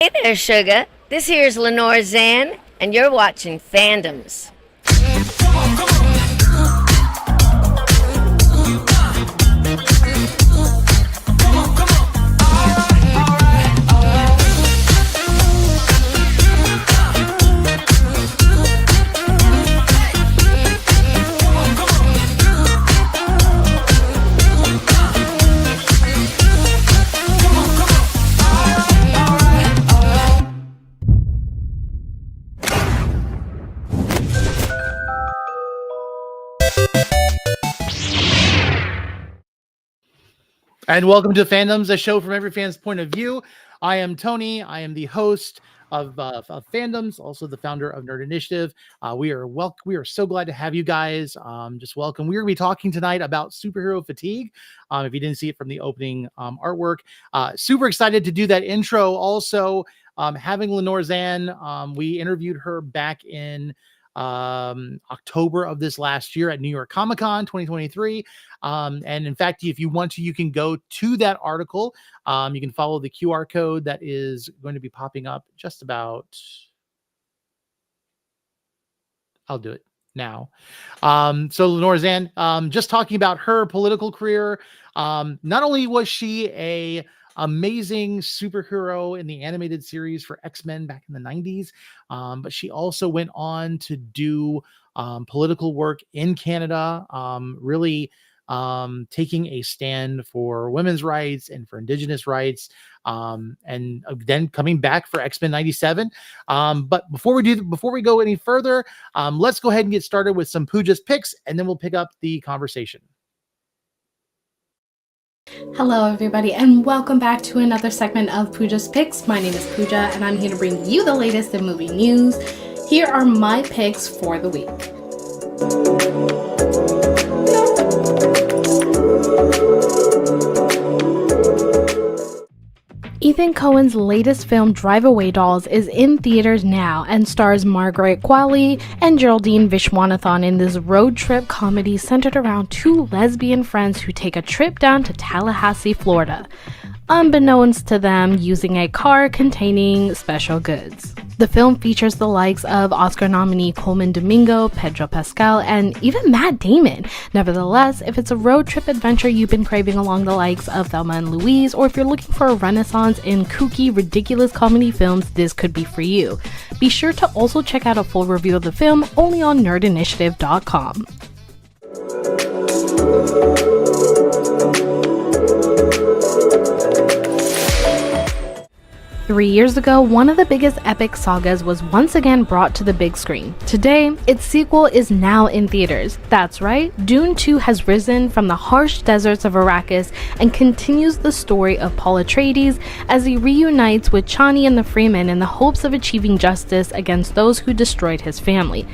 Hey there, sugar. This here's Lenore Zan, and you're watching Fandoms. And welcome to Fandoms, a show from every fan's point of view. I am Tony. I am the host of Fandoms, also the founder of Nerd Initiative. We are so glad to have you guys. Just welcome. We're going to be talking tonight about superhero fatigue. If you didn't see it from the opening artwork, super excited to do that intro. Also, having Lenore Zan, we interviewed her back in October of this last year at New York Comic-Con 2023. And in fact, if you want to, you can go to that article. You can follow the QR code that is going to be popping up just about. I'll do it now. So Lenore Zan, just talking about her political career. Not only was she a amazing superhero in the animated series for X-Men back in the 90s, but she also went on to do political work in Canada, really taking a stand for women's rights and for Indigenous rights, and then coming back for X-Men 97. But before we go any further, let's go ahead and get started with some Pooja's picks, and then we'll pick up the conversation. Hello everybody, and welcome back to another segment of Pooja's Picks. My name is Pooja, and I'm here to bring you the latest in movie news. Here are my picks for the week. Ethan Coen's latest film, Drive Away Dolls, is in theaters now and stars Margaret Qualley and Geraldine Viswanathan in this road trip comedy centered around two lesbian friends who take a trip down to Tallahassee, Florida, unbeknownst to them, using a car containing special goods. The film features the likes of Oscar nominee Coleman Domingo, Pedro Pascal, and even Matt Damon. Nevertheless, if it's a road trip adventure you've been craving along the likes of Thelma and Louise, or if you're looking for a renaissance in kooky, ridiculous comedy films, this could be for you. Be sure to also check out a full review of the film only on nerdinitiative.com. 3 years ago, one of the biggest epic sagas was once again brought to the big screen. Today, its sequel is now in theaters. That's right, Dune 2 has risen from the harsh deserts of Arrakis and continues the story of Paul Atreides as he reunites with Chani and the Freemen in the hopes of achieving justice against those who destroyed his family.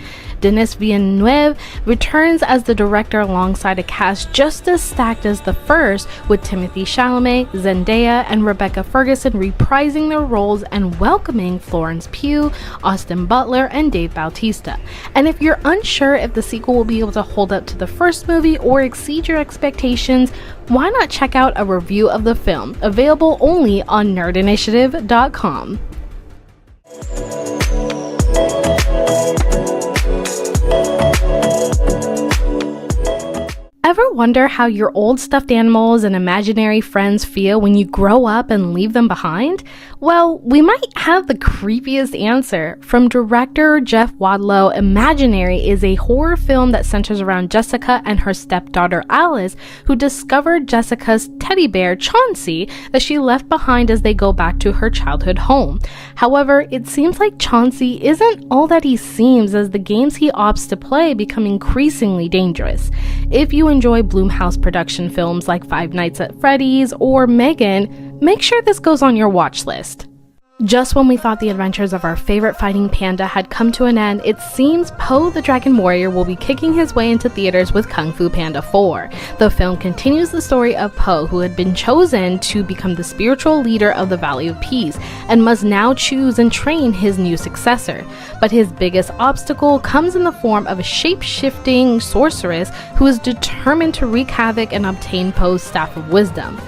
Denis Villeneuve returns as the director alongside a cast just as stacked as the first, with Timothée Chalamet, Zendaya, and Rebecca Ferguson reprising their roles and welcoming Florence Pugh, Austin Butler, and Dave Bautista. And if you're unsure if the sequel will be able to hold up to the first movie or exceed your expectations, why not check out a review of the film, available only on nerdinitiative.com. Ever wonder how your old stuffed animals and imaginary friends feel when you grow up and leave them behind? Well, we might have the creepiest answer. From director Jeff Wadlow, Imaginary is a horror film that centers around Jessica and her stepdaughter Alice, who discovered Jessica's teddy bear Chauncey that she left behind as they go back to her childhood home. However, it seems like Chauncey isn't all that he seems, as the games he opts to play become increasingly dangerous. If you enjoy Blumhouse production films like Five Nights at Freddy's or Megan, make sure this goes on your watch list. Just when we thought the adventures of our favorite fighting panda had come to an end, it seems Poe the Dragon Warrior will be kicking his way into theaters with Kung Fu Panda 4. The film continues the story of Poe, who had been chosen to become the spiritual leader of the Valley of Peace, and must now choose and train his new successor. But his biggest obstacle comes in the form of a shape-shifting sorceress who is determined to wreak havoc and obtain Poe's Staff of Wisdom.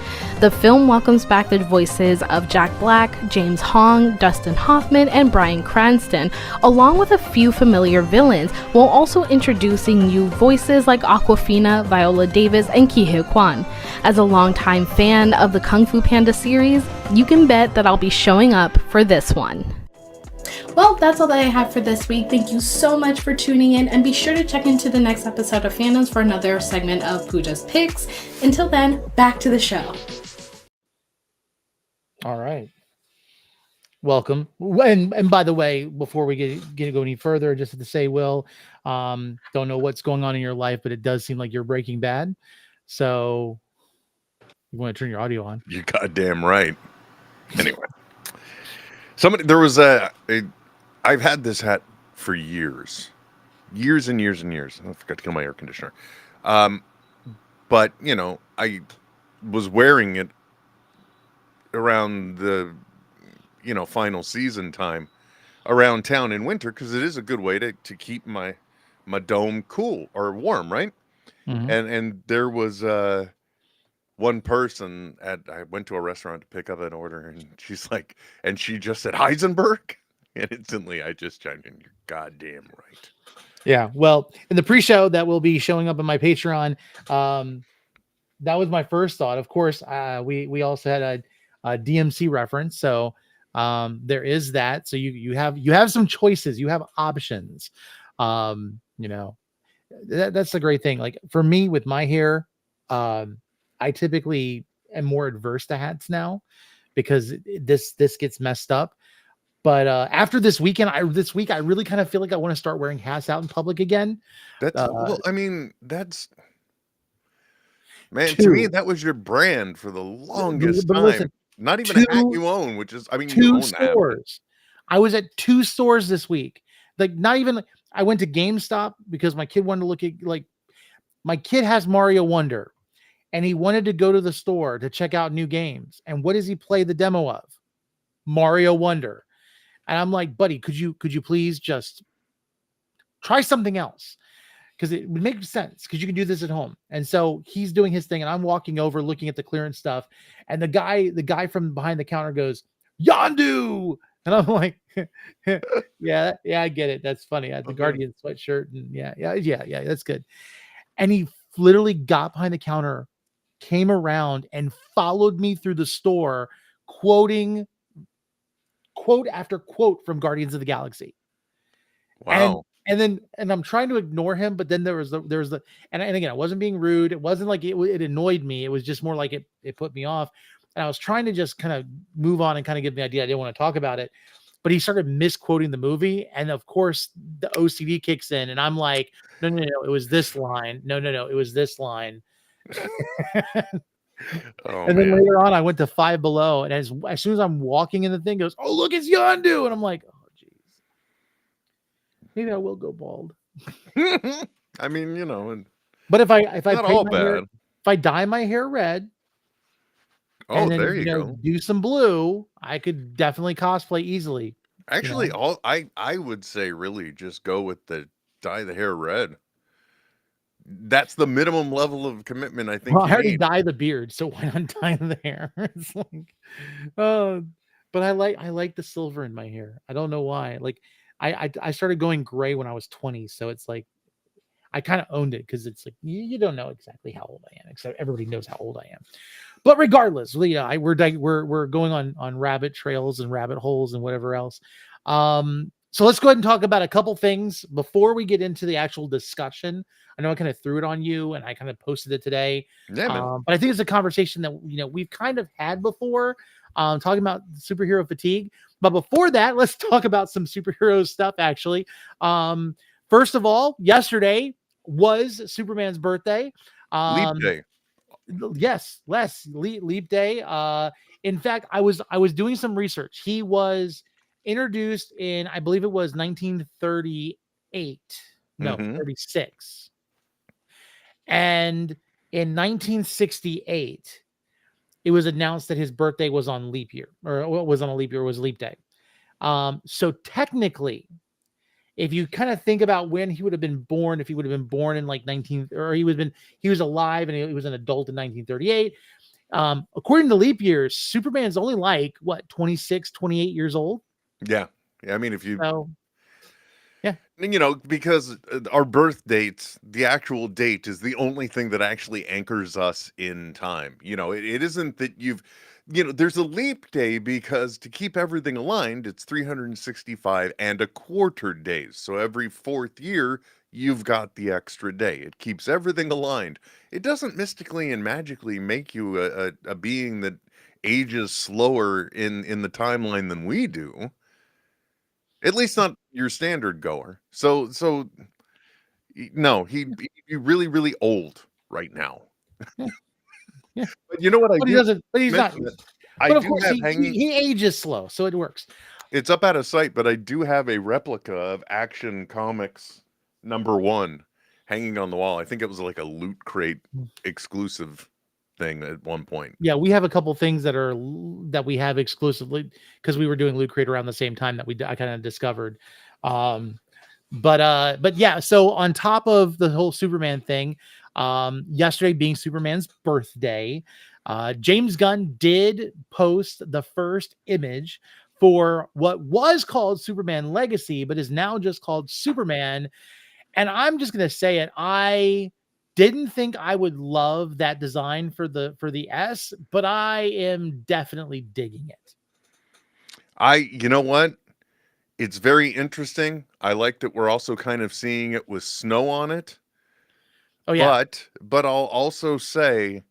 The film welcomes back the voices of Jack Black, James Hong, Dustin Hoffman, and Bryan Cranston, along with a few familiar villains, while also introducing new voices like Awkwafina, Viola Davis, and Ke Huy Quan. As a longtime fan of the Kung Fu Panda series, you can bet that I'll be showing up for this one. Well, that's all that I have for this week. Thank you so much for tuning in, and be sure to check into the next episode of Fandoms for another segment of Pooja's Picks. Until then, back to the show. All right. Welcome. And by the way, before we go any further, just to say, Will, don't know what's going on in your life, but it does seem like you're Breaking Bad. So you want to turn your audio on? You're goddamn right. Anyway, I've had this hat for years and years and years. I forgot to kill my air conditioner. But you know, I was wearing it around the final season time around town in winter because it is a good way to keep my dome cool or warm, right? Mm-hmm. And there was one person I went to a restaurant to pick up an order, and she's like, and she just said Heisenberg, and instantly I just chimed in, "You're goddamn right." Yeah. Well, in the pre-show that will be showing up on my Patreon, that was my first thought. Of course, we also had a DMC reference, so there is that. So you have some choices, you have options. That's the great thing. Like for me with my hair, I typically am more adverse to hats now because this gets messed up. But after this week, I really kind of feel like I want to start wearing hats out in public again. To me, that was your brand for the longest time. Listen, not even a hat you own, which is, you own stores. I was at 2 stores this week. Like, not even, I went to GameStop because my kid wanted to look at, like, my kid has Mario Wonder, and he wanted to go to the store to check out new games. And what does he play the demo of? Mario Wonder. And I'm like, buddy, could you please just try something else? Because it would make sense, because you can do this at home. And so he's doing his thing, and I'm walking over looking at the clearance stuff. And the guy from behind the counter goes, "Yondu!" And I'm like, yeah, I get it. That's funny. I had the Guardian sweatshirt, and yeah, that's good. And he literally got behind the counter, came around, and followed me through the store, quoting quote after quote from Guardians of the Galaxy. Wow. And I'm trying to ignore him, but then there was the and again, I wasn't being rude. It wasn't like it annoyed me. It was just more like it put me off. And I was trying to just kind of move on and kind of give the idea I didn't want to talk about it. But he started misquoting the movie, and of course the OCD kicks in, and I'm like, no, it was this line. No, it was this line. And then later on, I went to Five Below, and as soon as I'm walking in, the thing goes, "Oh, look, it's Yondu," and I'm like, "Oh, geez, maybe I will go bald." But if I dye my hair red, and then there you go, do some blue, I could definitely cosplay easily. Actually, I would say really just go with the dye the hair red. That's the minimum level of commitment, I think. Well, I already dye the beard, so why not dye the hair? It's like, but I like the silver in my hair. I don't know why. Like, I started going gray when I was 20, so it's like I kind of owned it because it's like you don't know exactly how old I am, except everybody knows how old I am. But regardless, Leah, we're going on rabbit trails and rabbit holes and whatever else. So let's go ahead and talk about a couple things before we get into the actual discussion. I know I kind of threw it on you, and I kind of posted it today. Yeah, but I think it's a conversation that we've kind of had before, talking about superhero fatigue. But before that, let's talk about some superhero stuff. Actually, first of all, yesterday was Superman's birthday. Leap day. Yes, leap day. In fact, I was doing some research. He was introduced in, I believe it was 1938. No, 36. And in 1968, it was announced that his birthday was on leap year, or what was on a leap year, was leap day. So technically, if you kind of think about when he would have been born, if he would have been born in like he was alive and he was an adult in 1938, According to leap years, Superman's only like what, 26, 28 years old. Yeah. I mean, if you, So yeah, because our birth dates, the actual date is the only thing that actually anchors us in time. It isn't that there's a leap day because to keep everything aligned, it's 365 and a quarter days. So every fourth year, you've got the extra day. It keeps everything aligned. It doesn't mystically and magically make you a being that ages slower in the timeline than we do. At least not your standard goer. So no, he'd be really, really old right now. yeah, yeah. But you know what I But he do doesn't. But he's not. mention it? I But of do course, have he hanging. he ages slow, so it works. It's up out of sight, but I do have a replica of Action Comics #1 hanging on the wall. I think it was like a Loot Crate exclusive thing at one point. Yeah, we have a couple things that we have exclusively because we were doing Loot Crate around the same time that I kind of discovered. But yeah, so on top of the whole Superman thing, yesterday being Superman's birthday, James Gunn did post the first image for what was called Superman Legacy, but is now just called Superman. And I'm just gonna say it. I didn't think I would love that design for the S, but I am definitely digging it. You know what? It's very interesting. I like that we're also kind of seeing it with snow on it. Oh yeah. But I'll also say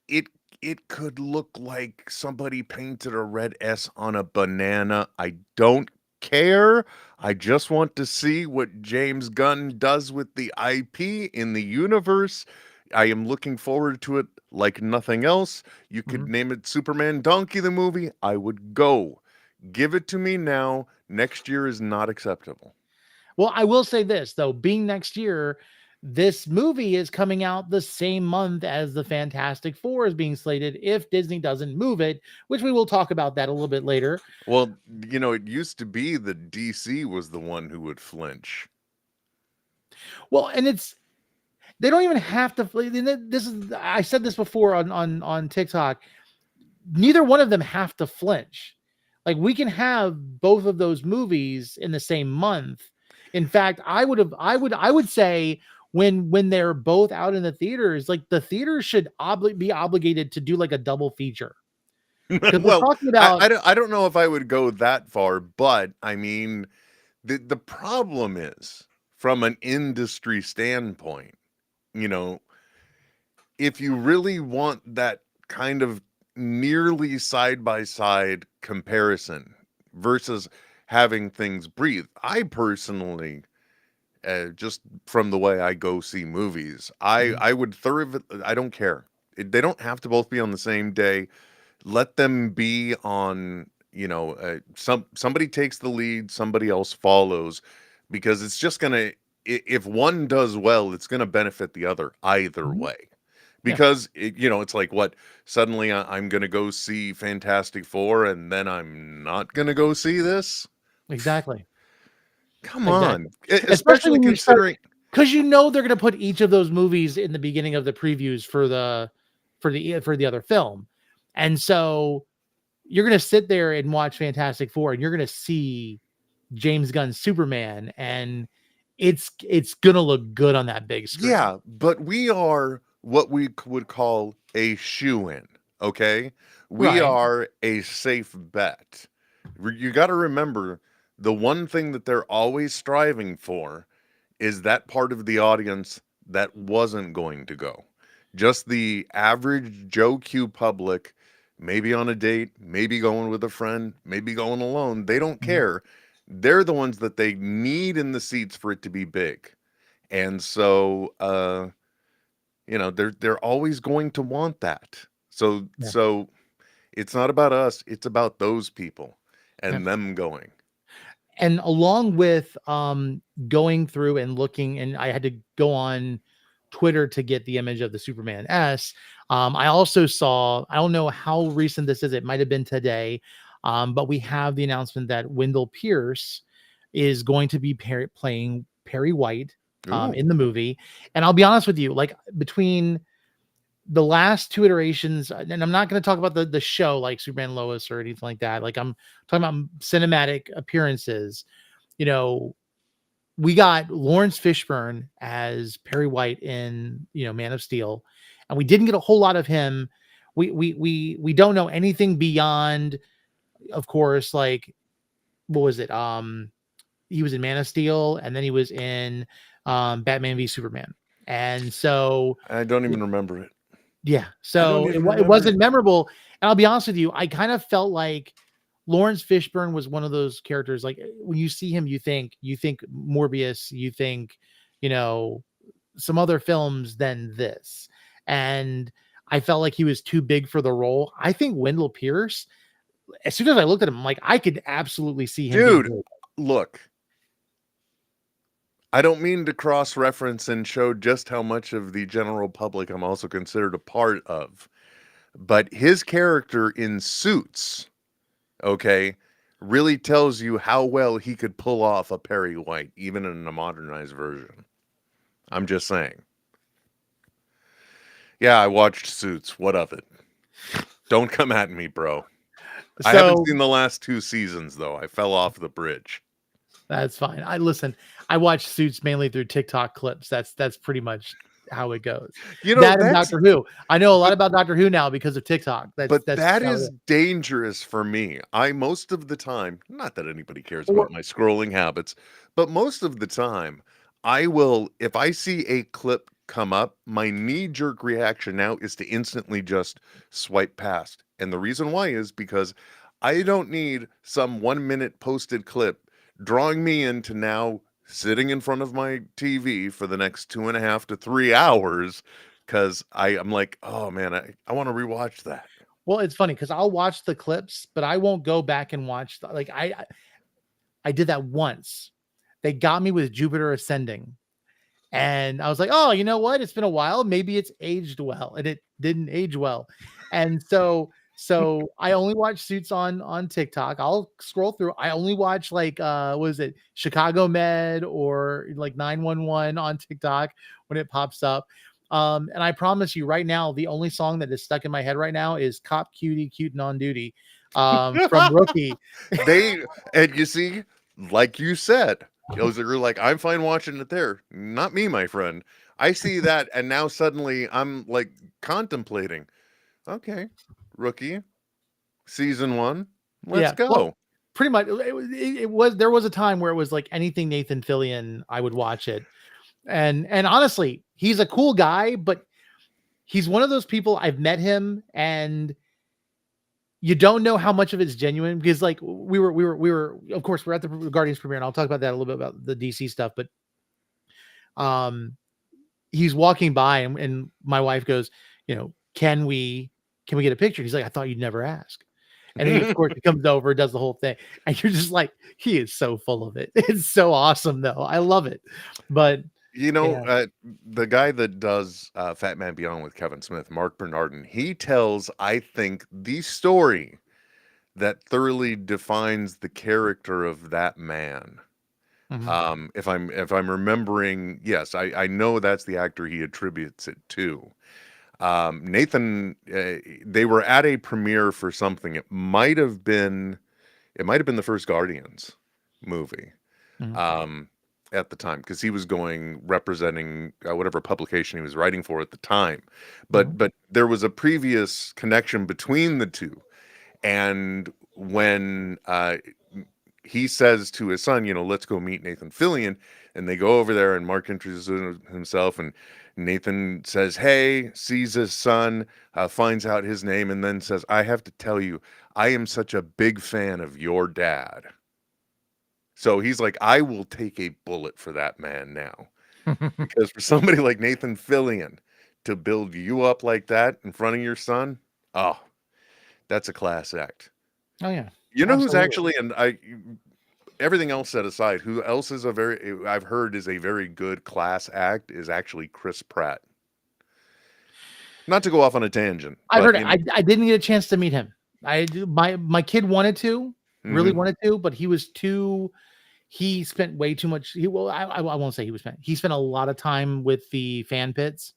it it could look like somebody painted a red S on a banana. I don't care. I just want to see what James Gunn does with the IP in the universe. I am looking forward to it like nothing else. You could name it Superman Donkey the movie. I would go. Give it to me now. Next year is not acceptable. Well, I will say this though, being next year, this movie is coming out the same month as the Fantastic Four is being slated if Disney doesn't move it, which we will talk about that a little bit later. Well, it used to be that DC was the one who would flinch. Well, and they don't even have to. This is, I said this before on TikTok. Neither one of them have to flinch. Like, we can have both of those movies in the same month. In fact, I would say when they're both out in the theaters, like, the theaters should be obligated to do like a double feature. Because we're Well, talking about I don't know if I would go that far, but I mean, the problem is from an industry standpoint, if you really want that kind of nearly side by side comparison versus having things breathe, I personally, just from the way I go see movies, I would thoroughly, I don't care. They don't have to both be on the same day. Let them be on, somebody takes the lead, somebody else follows, because it's just gonna, if one does well, it's gonna benefit the other either way. Yeah. Because it's like, what, suddenly I'm gonna go see Fantastic Four and then I'm not gonna go see this. exactly. Come Exactly. on, Especially especially when you start, considering. because they're going to put each of those movies in the beginning of the previews for the other film, and so you're going to sit there and watch Fantastic Four, and you're going to see James Gunn's Superman, and it's going to look good on that big screen. Yeah, but we are what we would call a shoe-in, okay? We Right. are a safe bet. You got to remember, the one thing that they're always striving for is that part of the audience that wasn't going to go. Just the average Joe Q public, maybe on a date, maybe going with a friend, maybe going alone. They don't care. They're the ones that they need in the seats for it to be big. And so they're always going to want that. So Yeah. so it's not about us, it's about those people and Yeah. them going. And along with going through and looking, and I had to go on Twitter to get the image of the Superman S. I also saw, I don't know how recent this is, it might have been today, but we have the announcement that Wendell Pierce is going to be playing Perry White in the movie. And I'll be honest with you, like, between the last two iterations, and I'm not going to talk about the show like Superman Lois or anything like that. Like I'm talking about cinematic appearances. You know, we got Lawrence Fishburne as Perry White in, you know, Man of Steel, and we didn't get a whole lot of him. We don't know anything beyond, of course, like what was it? He was in Man of Steel, and then he was in Batman v Superman, and so I don't even remember it. yeah, I don't so even it remember wasn't it. memorable. And I'll be honest with you, I kind of felt like Lawrence Fishburne was one of those characters. Like when you see him, you think Morbius, you think, you know, some other films than this. And I felt like he was too big for the role. I think Wendell Pierce, as soon as I looked at him, I'm like, I could absolutely see him. Dude, look, I don't mean to cross-reference and show just how much of the general public I'm also considered a part of, but his character in Suits, okay, really tells you how well he could pull off a Perry White, even in a modernized version. I'm just saying. Yeah, I watched Suits. What of it? Don't come at me, bro. I haven't seen the last 2 seasons, though. I fell off the bridge. That's fine. I watch Suits mainly through TikTok clips. That's pretty much how it goes. You know, that and Doctor Who. I know a lot about Doctor Who now because of TikTok. That is dangerous for me. I most of the time, not that anybody cares about my scrolling habits, but most of the time, I will, if I see a clip come up, my knee-jerk reaction now is to instantly just swipe past. And the reason why is because I don't need some 1-minute posted clip drawing me into now sitting in front of my TV for the next 2.5 to 3 hours, because I'm like, oh man, I want to rewatch that. Well, it's funny because I'll watch the clips, but I won't go back and watch. Like I did that once. They got me with Jupiter Ascending, and I was like, oh, you know what? It's been a while. Maybe it's aged well, and it didn't age well. And so I only watch Suits on TikTok. I'll scroll through. I only watch like what is it, Chicago Med or like 911 on TikTok when it pops up. And I promise you right now, the only song that is stuck in my head right now is Cop Cutie Cute and On Duty from Rookie. And you see, like you said, those are like, I'm fine watching it there. Not me, my friend. I see that, and now suddenly I'm like contemplating. Okay, Rookie, season 1. Let's go. Well, pretty much, it was. There was a time where it was like anything Nathan Fillion, I would watch it, and honestly, he's a cool guy, but he's one of those people. I've met him, and you don't know how much of it's genuine because, like, we were. Of course, we're at the Guardians premiere, and I'll talk about that a little bit about the DC stuff, but he's walking by, and my wife goes, you know, can we get a picture? He's like, I thought you'd never ask. And he, of course, he comes over, does the whole thing. And you're just like, he is so full of it. It's so awesome, though. I love it. But, you know, the guy that does Fat Man Beyond with Kevin Smith, Mark Bernardin, he tells, I think, the story that thoroughly defines the character of that man. Mm-hmm. If I'm remembering, yes, I know that's the actor he attributes it to. Nathan, they were at a premiere for something. It might have been the first Guardians movie, mm-hmm. At the time, because he was representing whatever publication he was writing for at the time. But mm-hmm. but there was a previous connection between the two, and when he says to his son, you know, let's go meet Nathan Fillion, and they go over there, and Mark introduces himself, and Nathan says, hey, sees his son, finds out his name, and then says, I have to tell you, I am such a big fan of your dad. So he's like, I will take a bullet for that man now. Because for somebody like Nathan Fillion to build you up like that in front of your son, oh, that's a class act. Oh, yeah. You know, absolutely. Who's actually, and everything else set aside, who else is I've heard is a very good class act is actually Chris Pratt. Not to go off on a tangent. I've heard it. I didn't get a chance to meet him. My kid wanted to, really mm-hmm. wanted to, but he spent way too much. I won't say he spent a lot of time with the fan pits.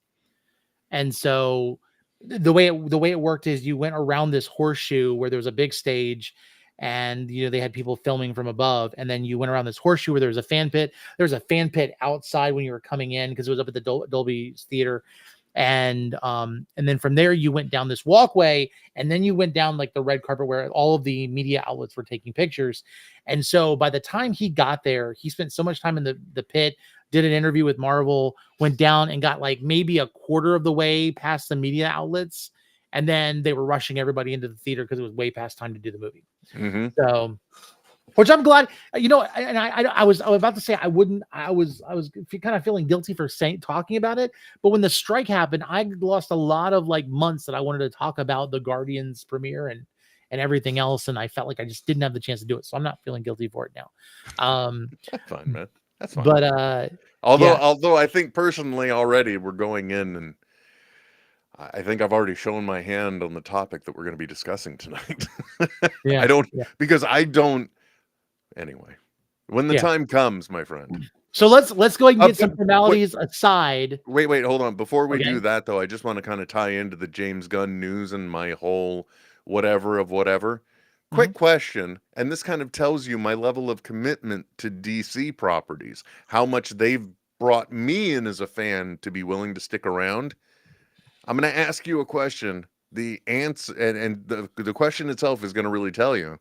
And so the way it worked is you went around this horseshoe where there was a big stage, and they had people filming from above, and then you went around this horseshoe where there was a fan pit. There was a fan pit outside when you were coming in because it was up at the Dolby Theater. And then from there you went down this walkway, and then you went down like the red carpet where all of the media outlets were taking pictures. And so by the time he got there, he spent so much time in the pit, did an interview with Marvel, went down and got like maybe a quarter of the way past the media outlets, and then they were rushing everybody into the theater because it was way past time to do the movie. Mm-hmm. So, which I'm glad, and I was about to say I was kind of feeling guilty for talking about it, but when the strike happened, I lost a lot of like months that I wanted to talk about the Guardians premiere and everything else, and I felt like I just didn't have the chance to do it, so I'm not feeling guilty for it now. That's fine, man. That's fine. But although I think personally already we're going in, and I think I've already shown my hand on the topic that we're going to be discussing tonight. Because I don't. Anyway, when the time comes, my friend. So let's go ahead and get some formalities aside. Wait, hold on. Before we do that, though, I just want to kind of tie into the James Gunn news and my whole whatever. Quick question, and this kind of tells you my level of commitment to DC properties, how much they've brought me in as a fan to be willing to stick around. I'm going to ask you a question. The answer and the question itself is going to really tell you.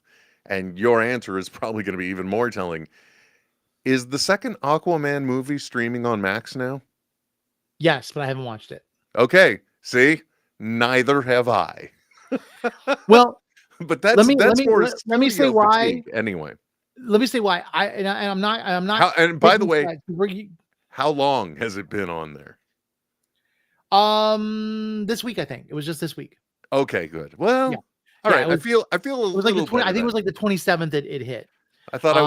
And your answer is probably going to be even more telling. Is the second Aquaman movie streaming on Max now? Yes, but I haven't watched it. Okay. See? Neither have I. Well, but let me say why. Anyway. Let me say why. I'm not. And by the way, how long has it been on there? This week, I think. It was just this week. Okay, good. Well, all right. I feel a little. I think it was like the 27th it hit. I thought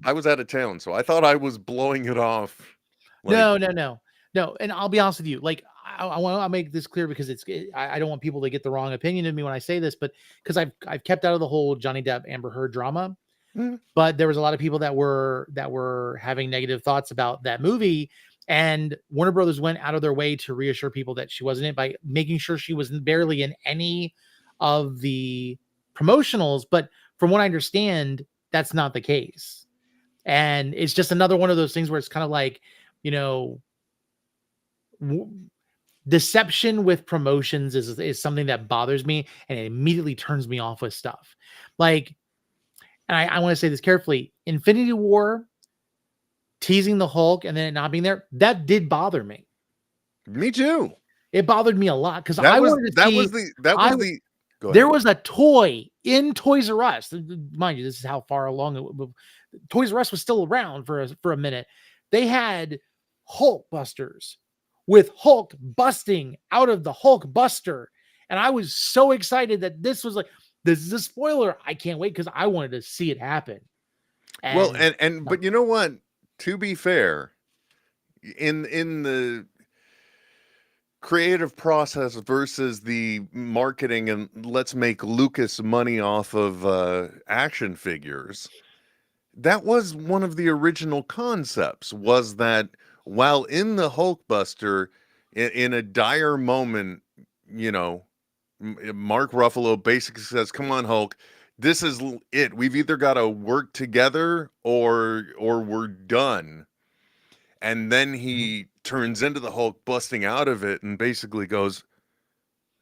I was out of town, so I thought I was blowing it off. No. And I'll be honest with you. Like I want to make this clear because I don't want people to get the wrong opinion of me when I say this, but because I've kept out of the whole Johnny Depp Amber Heard drama. But there was a lot of people that were having negative thoughts about that movie, and Warner Brothers went out of their way to reassure people that she wasn't in it by making sure she was barely in any of the promotionals. But from what I understand, that's not the case. And it's just another one of those things where it's kind of like, deception with promotions is something that bothers me, and it immediately turns me off with stuff. Like, and I want to say this carefully, Infinity War teasing the Hulk and then it not being there, that did bother me. Me too. It bothered me a lot because I wanted to see. There was a toy in Toys R Us. Mind you, this is how far along Toys R Us was still around for a minute. They had Hulk busters with Hulk busting out of the Hulk buster, and I was so excited that this was like, this is a spoiler. I can't wait because I wanted to see it happen. But you know what? To be fair, in the creative process versus the marketing and let's make Lucas money off of action figures, that was one of the original concepts, was that while in the Hulkbuster, in a dire moment, Mark Ruffalo basically says, come on, Hulk, this is it. We've either got to work together or we're done. And then he turns into the Hulk busting out of it and basically goes,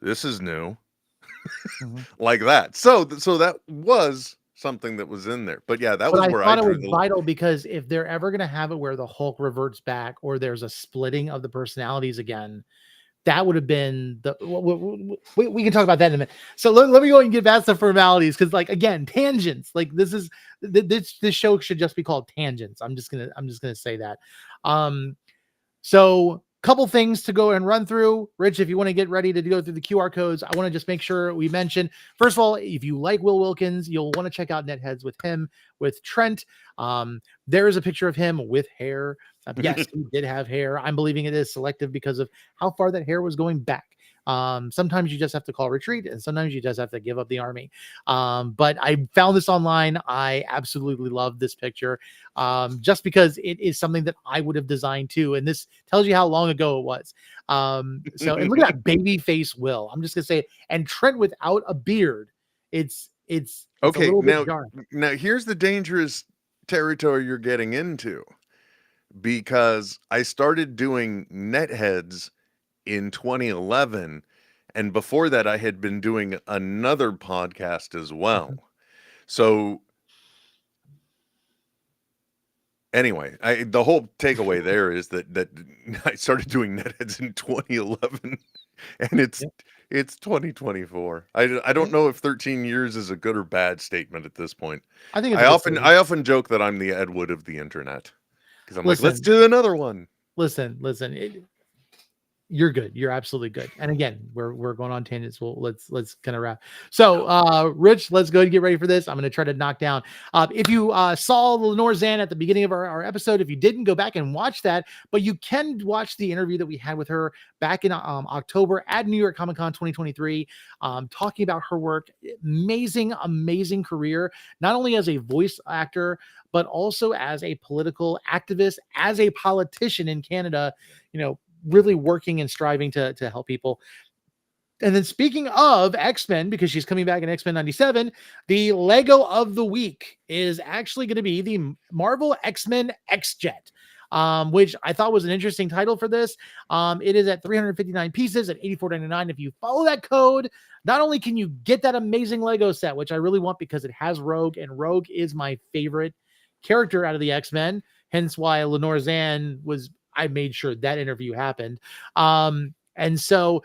this is new. Like that. So that was something that was in there. But yeah, that was where I thought it was vital, because if they're ever going to have it where the Hulk reverts back or there's a splitting of the personalities again, that would have been we can talk about that in a minute. So let me go and get past the formalities, because like, again, tangents, like this show should just be called Tangents. I'm just gonna say that. So couple things to go and run through. Rich, if you want to get ready to go through the QR codes, I want to just make sure we mention, first of all, if you like Will Wilkins, you'll want to check out Netheads with him, with Trent. There is a picture of him with hair. Yes, he did have hair. I'm believing it is selective because of how far that hair was going back. Sometimes you just have to call retreat, and sometimes you just have to give up the army. But I found this online. I absolutely love this picture, just because it is something that I would have designed too. And this tells you how long ago it was. And look at that baby face Will. I'm just gonna say, and Trent without a beard. It's a Okay, little bit jarring. now here's the dangerous territory you're getting into, because I started doing netheads in 2011, and before that I had been doing another podcast as well. So anyway, the whole takeaway there is that I started doing netheads in 2011, and it's 2024. I don't know if 13 years is a good or bad statement at this point. I think it's I often joke that I'm the Ed Wood of the internet, because I'm like, let's Listen. do another one. Listen. You're good. You're absolutely good. And again, we're going on tangents. Well, let's kind of wrap. So, Rich, let's go and get ready for this. I'm going to try to knock down. If you saw Lenore Zan at the beginning of our episode, if you didn't, go back and watch that. But you can watch the interview that we had with her back in October at New York Comic Con 2023, talking about her work. Amazing career, not only as a voice actor, but also as a political activist, as a politician in Canada. Really working and striving to help people. And then speaking of X-Men, because she's coming back in X-Men 97, the Lego of the week is actually going to be the Marvel X-Men X-Jet, which I thought was an interesting title for this. It is at 359 pieces at $84.99. If you follow that code, not only can you get that amazing Lego set, which I really want because it has Rogue, and Rogue is my favorite character out of the X-Men, hence why Lenore Zan I made sure that interview happened. And so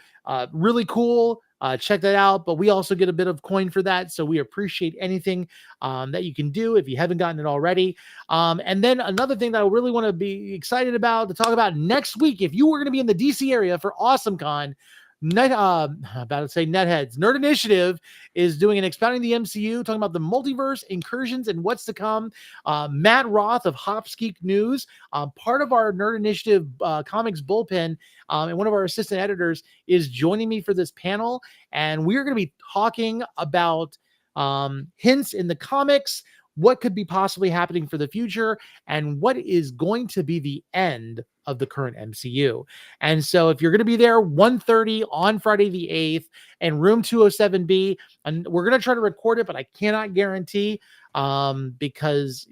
really cool. Check that out. But we also get a bit of coin for that. So we appreciate anything that you can do if you haven't gotten it already. And then another thing that I really want to be excited about to talk about next week, if you were going to be in the DC area for AwesomeCon, about to say Netheads, Nerd Initiative is doing an Expounding the MCU, talking about the multiverse, incursions, and what's to come. Matt Roth of Hops Geek News, part of our Nerd Initiative comics bullpen, and one of our assistant editors is joining me for this panel, and we're going to be talking about hints in the comics, what could be possibly happening for the future, and what is going to be the end of the current MCU. And so if you're going to be there 1:30 on Friday the 8th and room 207B, and we're going to try to record it, but I cannot guarantee because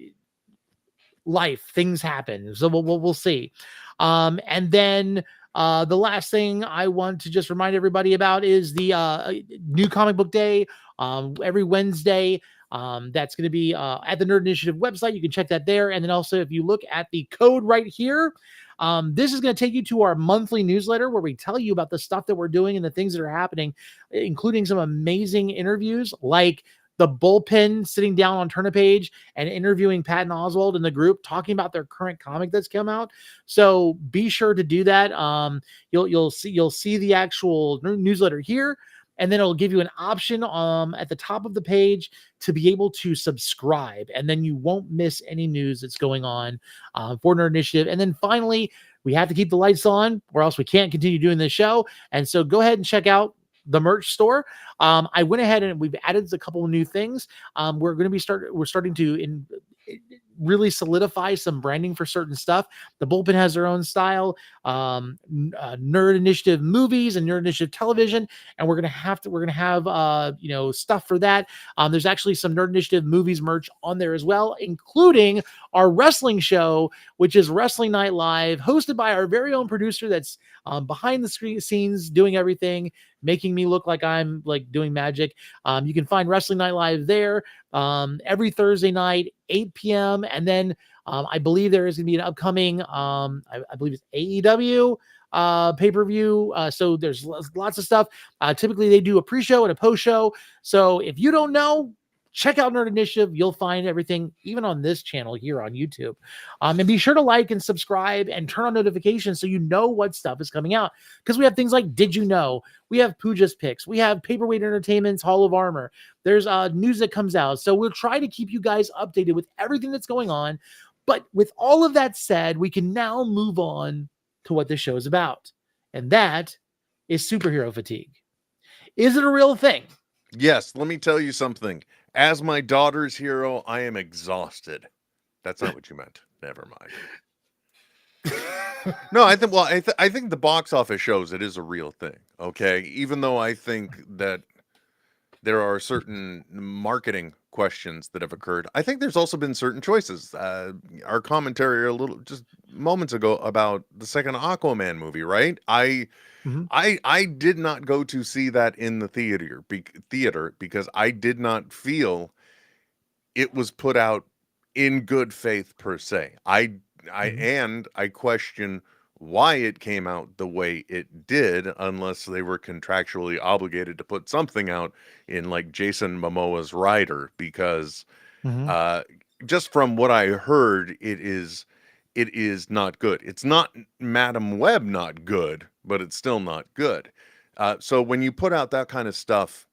things happen. So we'll see. And then the last thing I want to just remind everybody about is the new comic book day every Wednesday. That's going to be at the Nerd Initiative website. You can check that there. And then also, if you look at the code right here, this is going to take you to our monthly newsletter where we tell you about the stuff that we're doing and the things that are happening, including some amazing interviews like the bullpen sitting down on Turnipage and interviewing Patton Oswalt in the group, talking about their current comic that's come out. So be sure to do that. You'll see the actual newsletter here. And then it'll give you an option at the top of the page to be able to subscribe. And then you won't miss any news that's going on for Nerd Initiative. And then finally, we have to keep the lights on or else we can't continue doing this show. And so go ahead and check out the merch store. I went ahead and we've added a couple of new things. We're starting to really solidify some branding for certain stuff. The bullpen has their own style, Nerd Initiative movies and Nerd Initiative television, and we're gonna have stuff for that. There's actually some Nerd Initiative movies merch on there as well, including our wrestling show, which is Wrestling Night Live, hosted by our very own producer that's behind the scenes doing everything, making me look like I'm like doing magic. You can find Wrestling Night Live there every Thursday night, 8 p.m. And then I believe there is going to be an upcoming, I believe it's AEW pay-per-view. So there's lots of stuff. Typically they do a pre-show and a post-show. So if you don't know, check out Nerd Initiative. You'll find everything, even on this channel here on YouTube. And be sure to like and subscribe and turn on notifications so you know what stuff is coming out. Because we have things like Did You Know? We have Pooja's Picks. We have Paperweight Entertainment's Hall of Armor. There's news that comes out. So we'll try to keep you guys updated with everything that's going on. But with all of that said, we can now move on to what this show is about. And that is superhero fatigue. Is it a real thing? Yes, let me tell you something. As my daughter's hero, I am exhausted. That's not what you meant. Never mind. No, I think the box office shows it is a real thing. Okay, even though I think that there are certain marketing questions that have occurred, I think there's also been certain choices. Our commentary a little just moments ago about the second Aquaman movie, right? Mhm. I did not go to see that in the theater because I did not feel it was put out in good faith per se. Mhm. And I question why it came out the way it did, unless they were contractually obligated to put something out in like Jason Momoa's Rider, because Mhm. uh, just from what I heard, it is not good. It's not Madam Web not good, but it's still not good. So when you put out that kind of stuff,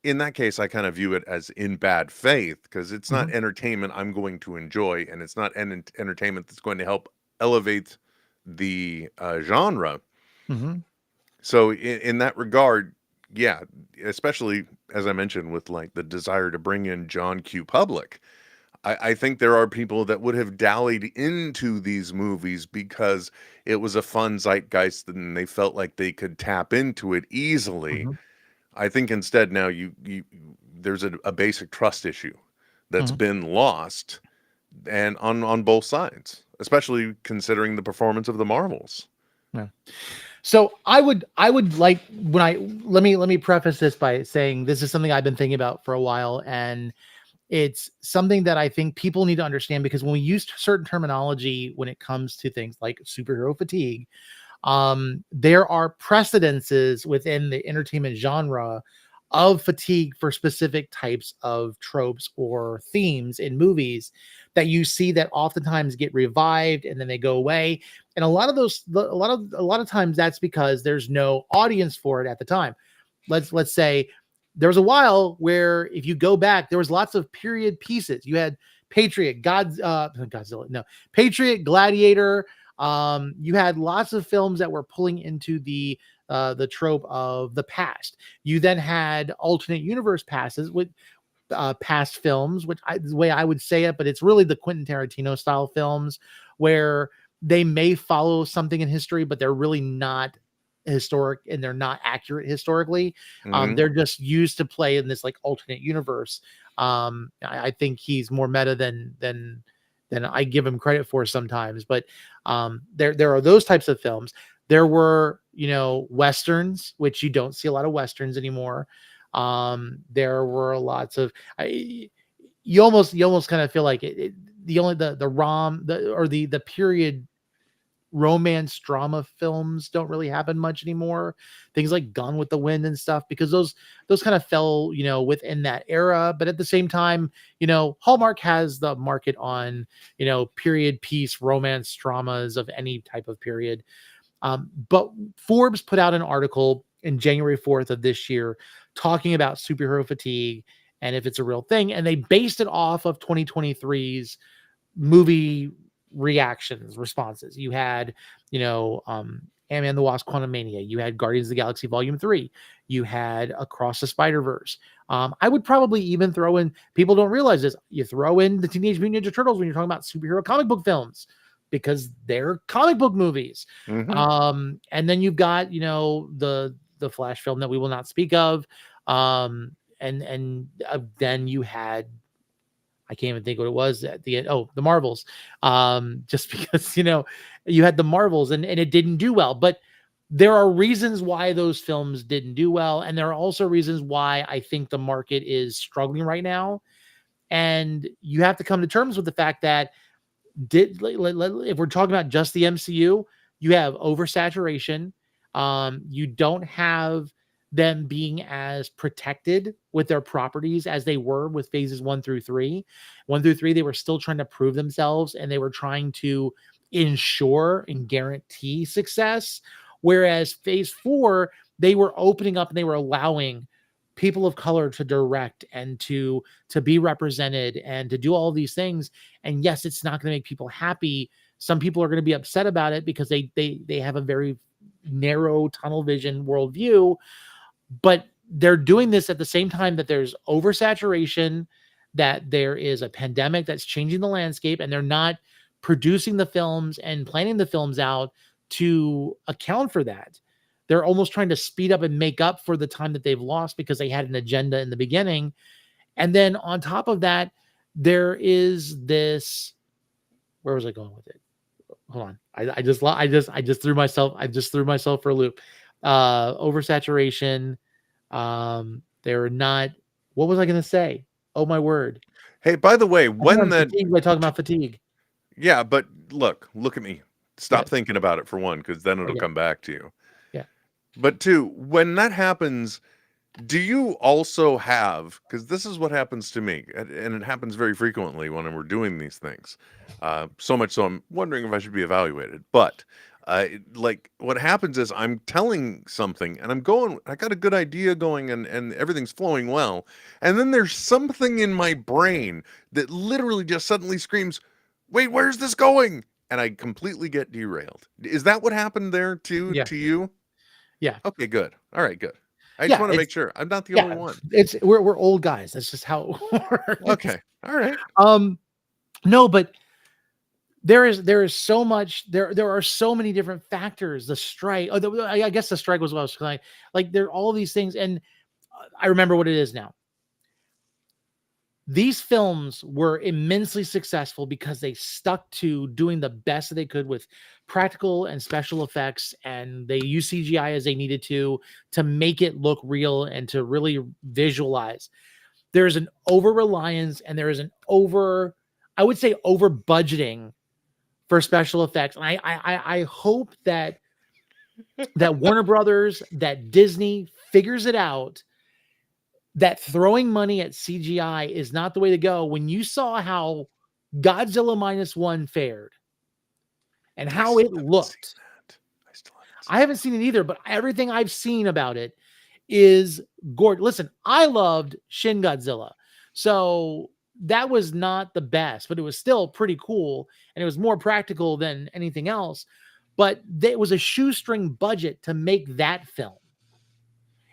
in that case, I kind of view it as in bad faith because it's not Mhm. entertainment I'm going to enjoy, and it's not entertainment that's going to help elevate the genre. Mhm. So in that regard, yeah, especially as I mentioned with like the desire to bring in John Q. Public, I think there are people that would have dallied into these movies because it was a fun zeitgeist and they felt like they could tap into it easily. Mhm. I think instead now you there's a basic trust issue that's Mhm. been lost, and on both sides, especially considering the performance of the Marvels. Yeah. So I would like when I let me preface this by saying this is something I've been thinking about for a while, and it's something that I think people need to understand because when we use certain terminology when it comes to things like superhero fatigue, there are precedences within the entertainment genre of fatigue for specific types of tropes or themes in movies that you see that oftentimes get revived and then they go away. And a lot of times that's because there's no audience for it at the time. Let's say there was a while where if you go back, there was lots of period pieces. You had Godzilla, no, Patriot, Gladiator. You had lots of films that were pulling into the trope of the past. You then had alternate universe passes with past films, the way I would say it, but it's really the Quentin Tarantino style films where they may follow something in history, but they're really not historic and they're not accurate historically. Hmm. They're just used to play in this like alternate universe. I think he's more meta than I give him credit for sometimes, but there are those types of films. There were, westerns, which you don't see a lot of westerns anymore. There were lots of you almost kind of feel like the only the rom the or the period romance drama films don't really happen much anymore. Things like Gone with the Wind and stuff, because those kind of fell, within that era. But at the same time, Hallmark has the market on, period piece romance dramas of any type of period. But Forbes put out an article in January 4th of this year talking about superhero fatigue and if it's a real thing. And they based it off of 2023's movie reactions, responses. You had, Ant-Man the Wasp Quantumania. You had Guardians of the Galaxy Volume 3. You had Across the Spider-Verse. I would probably even throw in, people don't realize this, you throw in the Teenage Mutant Ninja Turtles when you're talking about superhero comic book films because they're comic book movies. Hmm. And then you've got, the Flash film that we will not speak of. And then you had, I can't even think what it was at the end. Oh, the Marvels. Just because, you had the Marvels and it didn't do well. But there are reasons why those films didn't do well. And there are also reasons why I think the market is struggling right now. And you have to come to terms with the fact that if we're talking about just the MCU, you have oversaturation. You don't have them being as protected with their properties as they were with phases 1 through 3. 1 through 3, they were still trying to prove themselves and they were trying to ensure and guarantee success. Whereas phase 4, they were opening up and they were allowing people of color to direct and to be represented and to do all these things. And yes, it's not going to make people happy. Some people are going to be upset about it because they have a very narrow tunnel vision worldview, but they're doing this at the same time that there's oversaturation, that there is a pandemic that's changing the landscape, and they're not producing the films and planning the films out to account for that. They're almost trying to speed up and make up for the time that they've lost because they had an agenda in the beginning. And then on top of that, there is this, where was I going with it? Hold on. I just threw myself for a loop. Oversaturation. They're not, what was I going to say? Oh my word. Hey, by the way, when that fatigue, we're talking about fatigue. Yeah, but look at me. Stop Yes. thinking about it for one, because then it'll come back to you. Yeah. But two, when that happens, do you also have, because this is what happens to me, and it happens very frequently when we're doing these things, so much so I'm wondering if I should be evaluated. But like what happens is I'm telling something and I got a good idea going, and everything's flowing well. And then there's something in my brain that literally just suddenly screams, wait, where's this going? And I completely get derailed. Is that what happened there too, to you? Yeah. Okay, good. All right, good. I just want to make sure I'm not the only one. We're old guys. That's just how it works. Okay. All right. No, but there is so much, there are so many different factors. The strike, I guess the strike was what I was saying. Like there are all these things, and I remember what it is now. These films were immensely successful because they stuck to doing the best that they could with practical and special effects, and they used CGI as they needed to make it look real and to really visualize. There's an over-reliance and there is an over budgeting for special effects. And I hope that Warner Brothers, that Disney figures it out, that throwing money at CGI is not the way to go. When you saw how Godzilla -1 fared and how it looked, I haven't seen it either, but everything I've seen about it is gorgeous. Listen, I loved Shin Godzilla, so that was not the best, but it was still pretty cool, and it was more practical than anything else. But it was a shoestring budget to make that film.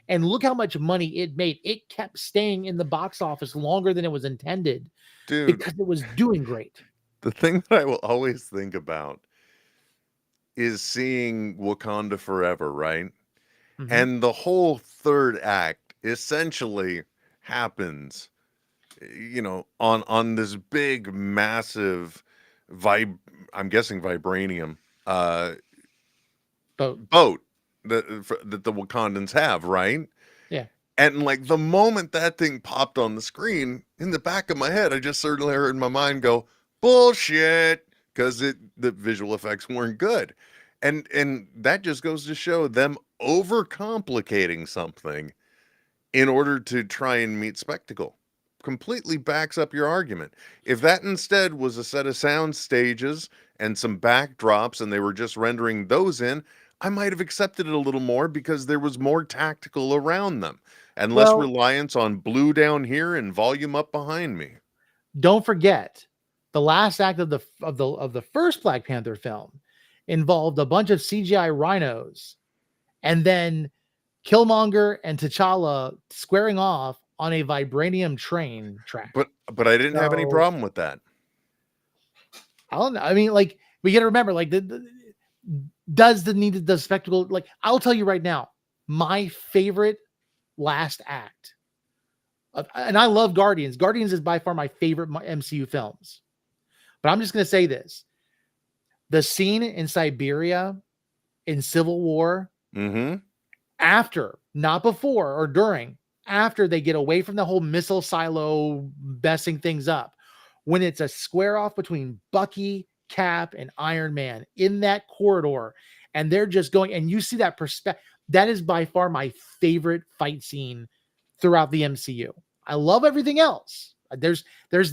And look how much money it made. It kept staying in the box office longer than it was intended, dude, because it was doing great. The thing that I will always think about is seeing Wakanda Forever, right? Mm-hmm. And the whole third act essentially happens, on this big, massive I'm guessing vibranium boat that the Wakandans have, right? Yeah. And like the moment that thing popped on the screen, in the back of my head, I just certainly heard my mind go, bullshit, because the visual effects weren't good. And that just goes to show them overcomplicating something in order to try and meet spectacle. Completely backs up your argument. If that instead was a set of sound stages and some backdrops and they were just rendering those in, I might have accepted it a little more because there was more tactical around them and less reliance on blue down here and volume up behind me. Don't forget, the last act of the first Black Panther film involved a bunch of CGI rhinos, and then Killmonger and T'Challa squaring off on a vibranium train track. But I didn't have any problem with that. I don't know. I mean, like, we got to remember, like, does the spectacle, like, I'll tell you right now, my favorite last act, and I love Guardians. Guardians is by far my favorite MCU films. But I'm just going to say this. The scene in Siberia in Civil War, after, not before or during, after they get away from the whole missile silo messing things up, when it's a square off between Bucky, Cap, and Iron Man in that corridor, and they're just going, and you see that perspective, that is by far my favorite fight scene throughout the MCU. I love everything else. There's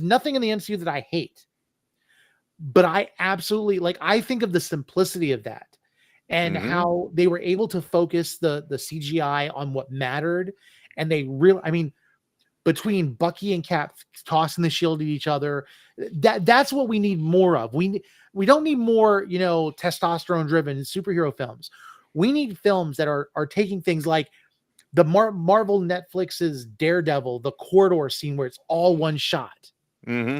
nothing in the MCU that I hate, but I absolutely, like, I think of the simplicity of that and how they were able to focus the CGI on what mattered. And they really, I mean, between Bucky and Cap tossing the shield at each other, that's what we need more of. We don't need more, testosterone driven superhero films. We need films that are taking things like the Marvel Netflix's Daredevil, the corridor scene where it's all one shot. Mm-hmm.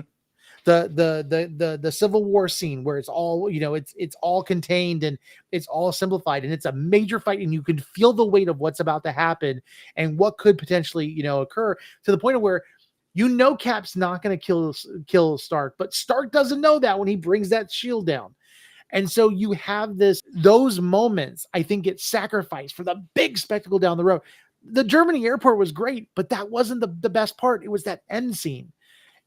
The Civil War scene where it's all, it's all contained and it's all simplified and it's a major fight and you can feel the weight of what's about to happen and what could potentially, occur, to the point of where Cap's not going to kill Stark, but Stark doesn't know that when he brings that shield down. And so you have those moments, I think, get sacrificed for the big spectacle down the road. The Germany airport was great, but that wasn't the best part. It was that end scene.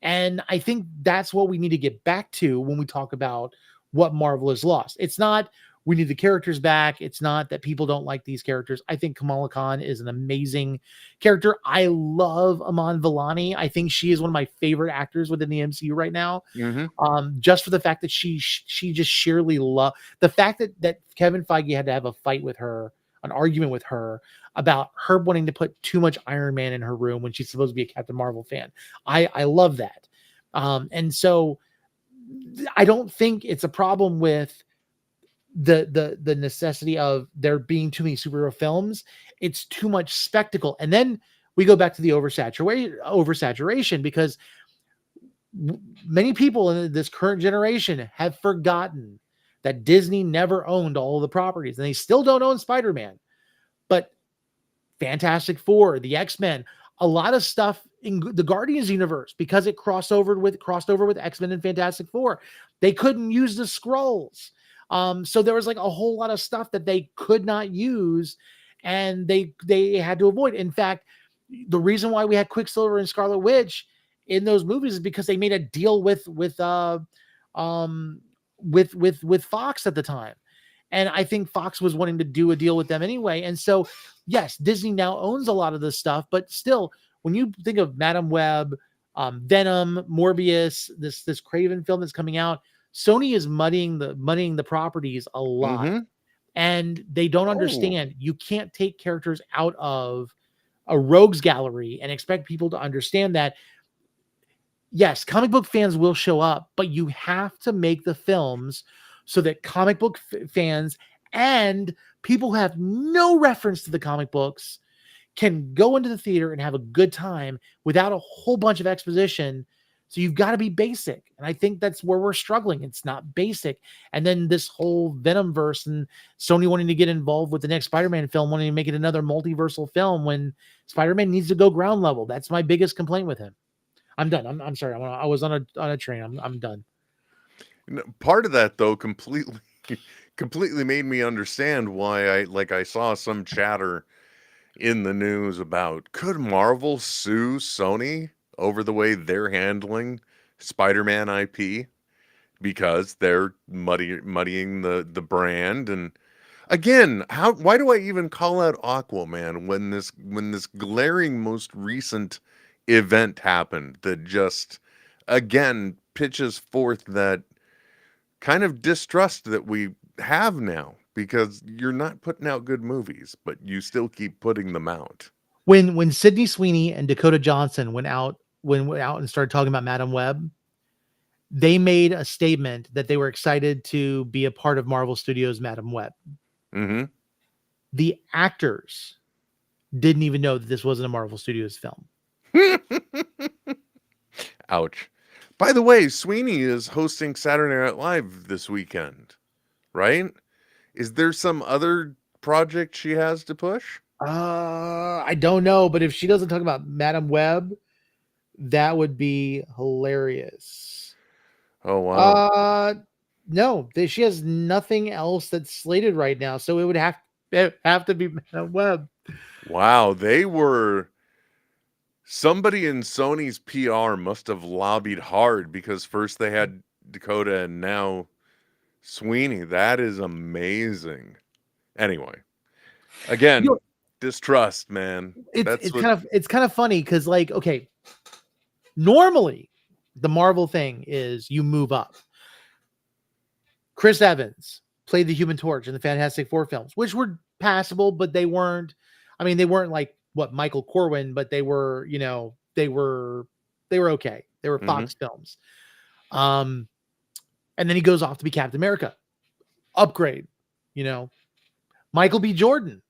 And I think that's what we need to get back to when we talk about what Marvel has lost. It's not we need the characters back. It's not that people don't like these characters. I think Kamala Khan is an amazing character. I love Aman Vellani. I think she is one of my favorite actors within the MCU right now. Mm-hmm. Just for the fact that she just sheerly love the fact that Kevin Feige had to have a fight with her, an argument with her about her wanting to put too much Iron Man in her room when she's supposed to be a Captain Marvel fan. I love that. And so I don't think it's a problem with the necessity of there being too many superhero films. It's too much spectacle. And then we go back to the oversaturation because many people in this current generation have forgotten that Disney never owned all of the properties and they still don't own Spider-Man, but Fantastic Four, the X-Men, a lot of stuff in the Guardians universe, because it crossed over with X-Men and Fantastic Four. They couldn't use the Skrulls. So there was like a whole lot of stuff that they could not use and they had to avoid. In fact, the reason why we had Quicksilver and Scarlet Witch in those movies is because they made a deal with Fox at the time. And I think Fox was wanting to do a deal with them anyway. And so, yes, Disney now owns a lot of this stuff, but still, when you think of Madam Web, Venom, Morbius, this Craven film that's coming out, Sony is muddying the properties a lot. Mm-hmm. And they don't understand. You can't take characters out of a rogues gallery and expect people to understand that. Yes, comic book fans will show up, but you have to make the films so that comic book fans and people who have no reference to the comic books can go into the theater and have a good time without a whole bunch of exposition. So you've got to be basic. And I think that's where we're struggling. It's not basic. And then this whole Venom verse and Sony wanting to get involved with the next Spider-Man film, wanting to make it another multiversal film when Spider-Man needs to go ground level. That's my biggest complaint with him. I'm done. I'm sorry. I was on a train. I'm done. Part of that though completely made me understand why I saw some chatter in the news about, could Marvel sue Sony over the way they're handling Spider-Man IP because they're muddying the brand. And again, why do I even call out Aquaman when this glaring most recent event happened that just again pitches forth that kind of distrust that we have now, because you're not putting out good movies, but you still keep putting them out. When Sydney Sweeney and Dakota Johnson went out and started talking about Madam Web, they made a statement that they were excited to be a part of Marvel Studios' Madam Web. Mm-hmm. The actors didn't even know that this wasn't a Marvel Studios film. Ouch. By the way, Sweeney is hosting Saturday Night Live this weekend, right? Is there some other project she has to push? I don't know, but if she doesn't talk about Madam Web, that would be hilarious. Oh, wow. No, she has nothing else that's slated right now, so it would have to be Madam Web. Wow, somebody in Sony's PR must have lobbied hard, because first they had Dakota and now Sweeney. That is amazing. Anyway, again, distrust, man. It's kind of funny because, like, okay, normally the Marvel thing is you move up. Chris Evans played the Human Torch in the Fantastic Four films, which were passable, but they weren't like what Michael Corwin, but they were, they were okay. They were Fox films. And then he goes off to be Captain America. Upgrade, Michael B. Jordan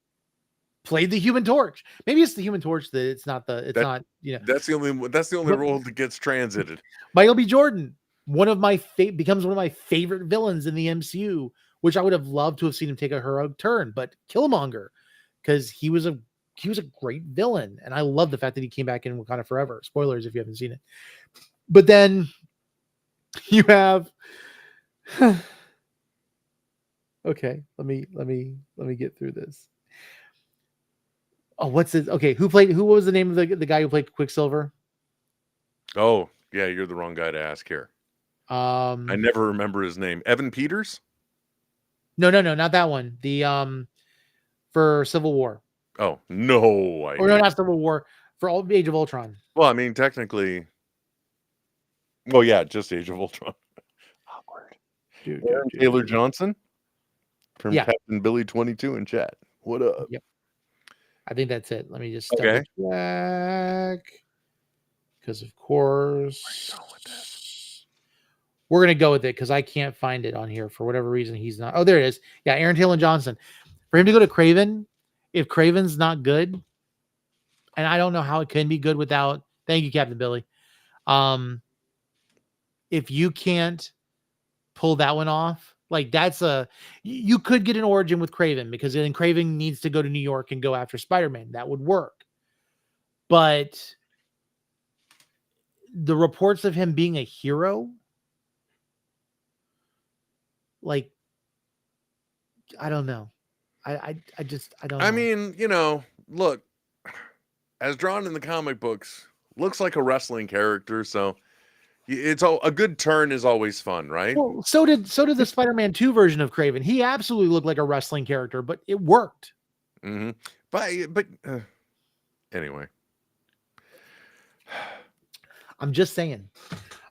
played the Human Torch. Maybe it's the Human Torch that it's not. That's the only role that gets transited. Michael B. Jordan, becomes one of my favorite villains in the MCU, which I would have loved to have seen him take a heroic turn, but Killmonger, because he was a great villain, and I love the fact that he came back in Wakanda Forever. Spoilers if you haven't seen it. But then you have okay, let me get through this. Oh, what's this? Okay, who was the name of the guy who played Quicksilver? Oh, yeah, you're the wrong guy to ask here. I never remember his name. Evan Peters? No, not that one. The for Civil War. Oh, no idea. Or no, not Civil War, for Age of Ultron. Well, I mean, technically. Well, yeah, just Age of Ultron. Awkward. Aaron Taylor Johnson from Captain Billy 22 in chat. What up? Yep. I think that's it. Let me just double check. Because of course we're gonna go with it because I can't find it on here for whatever reason. He's not. Oh, there it is. Yeah, Aaron Taylor Johnson. For him to go to Craven, if Craven's not good, and I don't know how it can be good without. Thank you, Captain Billy. If you can't pull that one off, like you could get an origin with Craven, because then Craven needs to go to New York and go after Spider-Man. That would work. But the reports of him being a hero, like, I don't know. I don't know. I mean, look, as drawn in the comic books, looks like a wrestling character, so it's a good turn is always fun, right? Well, so did the Spider-Man 2 version of Craven. He absolutely looked like a wrestling character, but it worked. Mm-hmm. But anyway, I'm just saying.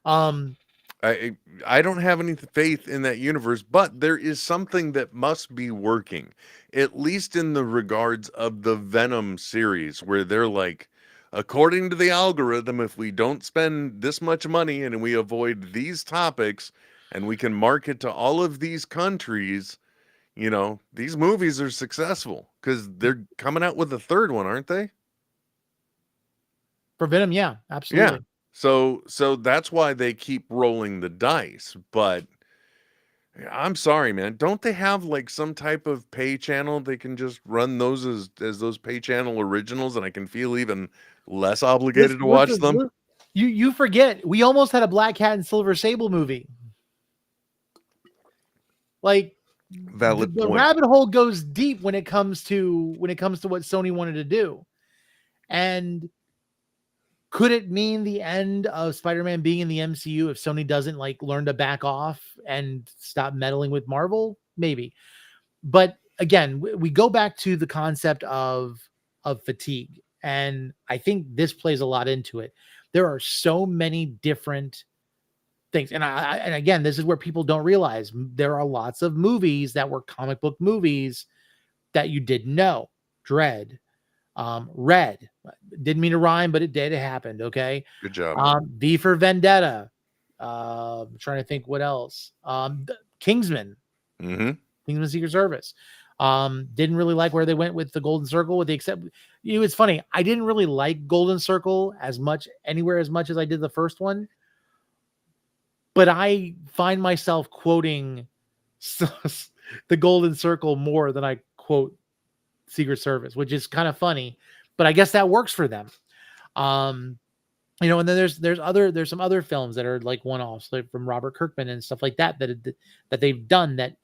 I don't have any faith in that universe, but there is something that must be working, at least in the regards of the Venom series, where they're like, according to the algorithm, if we don't spend this much money and we avoid these topics and we can market to all of these countries, these movies are successful, because they're coming out with a third one, aren't they? For Venom, yeah, absolutely. Yeah. So that's why they keep rolling the dice. But I'm sorry, man. Don't they have like some type of pay channel they can just run those as those pay channel originals, and I can feel even less obligated to watch them? You forget, we almost had a Black Cat and Silver Sable movie. Like, valid the point. Rabbit hole goes deep when it comes to what Sony wanted to do. And could it mean the end of Spider-Man being in the MCU if Sony doesn't like learn to back off and stop meddling with Marvel? Maybe. But again, we go back to the concept of fatigue. And I think this plays a lot into it. There are so many different things. And and again, this is where people don't realize there are lots of movies that were comic book movies that you didn't know. Dread, Red, didn't mean to rhyme, but it did. It happened. Okay. Good job. V for Vendetta. I'm trying to think what else. Kingsman. Mm-hmm. Kingsman Secret Service. Didn't really like where they went with the Golden Circle, with the except, it's funny. I didn't really like Golden Circle as much as I did the first one. But I find myself quoting the Golden Circle more than I quote Secret Service, which is kind of funny, but I guess that works for them. And then there's some other films that are like one-offs, like from Robert Kirkman and stuff like that they've done that,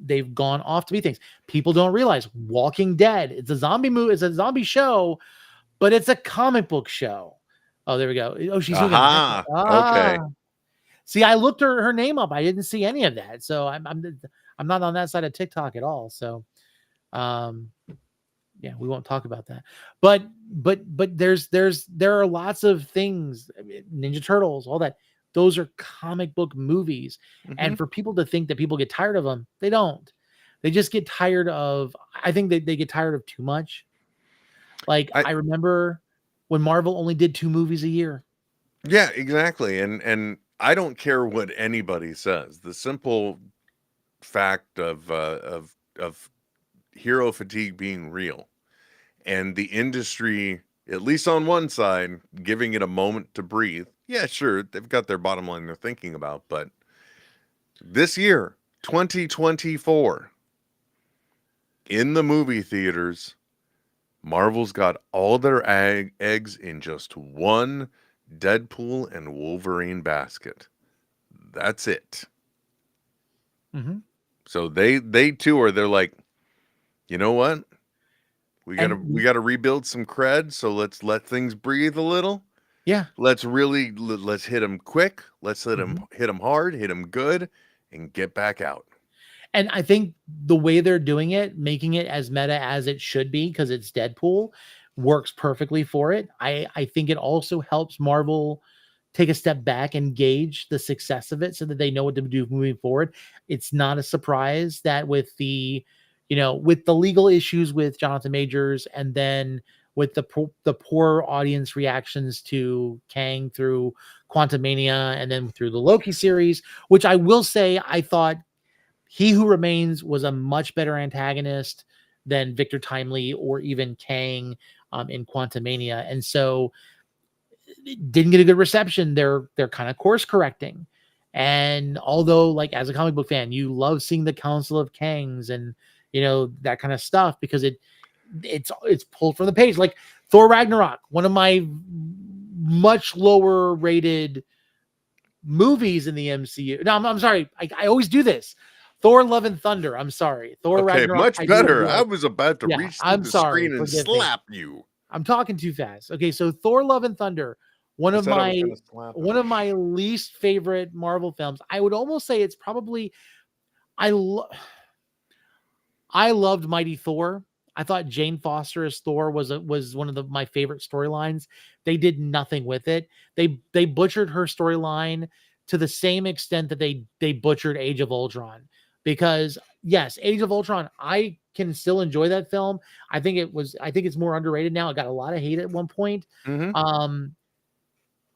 they've gone off to be things. People don't realize Walking Dead, it's a zombie movie, it's a zombie show, but it's a comic book show. Oh, there we go. Oh, she's okay. See, I looked her name up. I didn't see any of that. So I'm not on that side of TikTok at all. So yeah, we won't talk about that. But there are lots of things, Ninja Turtles, all that. Those are comic book movies. Mm-hmm. And for people to think that people get tired of them, they don't. They just get tired of, I think they get tired of too much. Like I remember when Marvel only did 2 movies a year. Yeah, exactly. And I don't care what anybody says. The simple fact of hero fatigue being real, and the industry, at least on one side, giving it a moment to breathe. Yeah, sure, they've got their bottom line they're thinking about, but this year, 2024, in the movie theaters, Marvel's got all their eggs in just one Deadpool and Wolverine basket. That's it. Mm-hmm. So they too are. They're like, you know what? We gotta rebuild some cred. So let's let things breathe a little. Yeah. Let's hit them quick. Let's hit them hard, hit them good, and get back out. And I think the way they're doing it, making it as meta as it should be, because it's Deadpool, works perfectly for it. I think it also helps Marvel take a step back and gauge the success of it so that they know what to do moving forward. It's not a surprise that with the, with the legal issues with Jonathan Majors, and then with the poor audience reactions to Kang through Quantumania, and then through the Loki series, which I will say I thought He Who Remains was a much better antagonist than Victor Timely or even Kang in Quantumania, and so it didn't get a good reception. They're kind of course correcting, and although, like, as a comic book fan, you love seeing the Council of Kangs and that kind of stuff because it's pulled from the page. Like Thor Ragnarok, one of my much lower rated movies in the MCU. No, I'm sorry. I always do this. Thor Love and Thunder. I'm sorry. Thor Ragnarok. Much better. I was about to reach through I'm the sorry, screen and slap you. I'm talking too fast. Okay, so Thor Love and Thunder, one of my least favorite Marvel films. I would almost say it's probably I loved Mighty Thor. I thought Jane Foster as Thor was one of my favorite storylines. They did nothing with it. They butchered her storyline to the same extent that they butchered Age of Ultron. Because yes, Age of Ultron, I can still enjoy that film. I think it's more underrated now. It got a lot of hate at one point. Mm-hmm.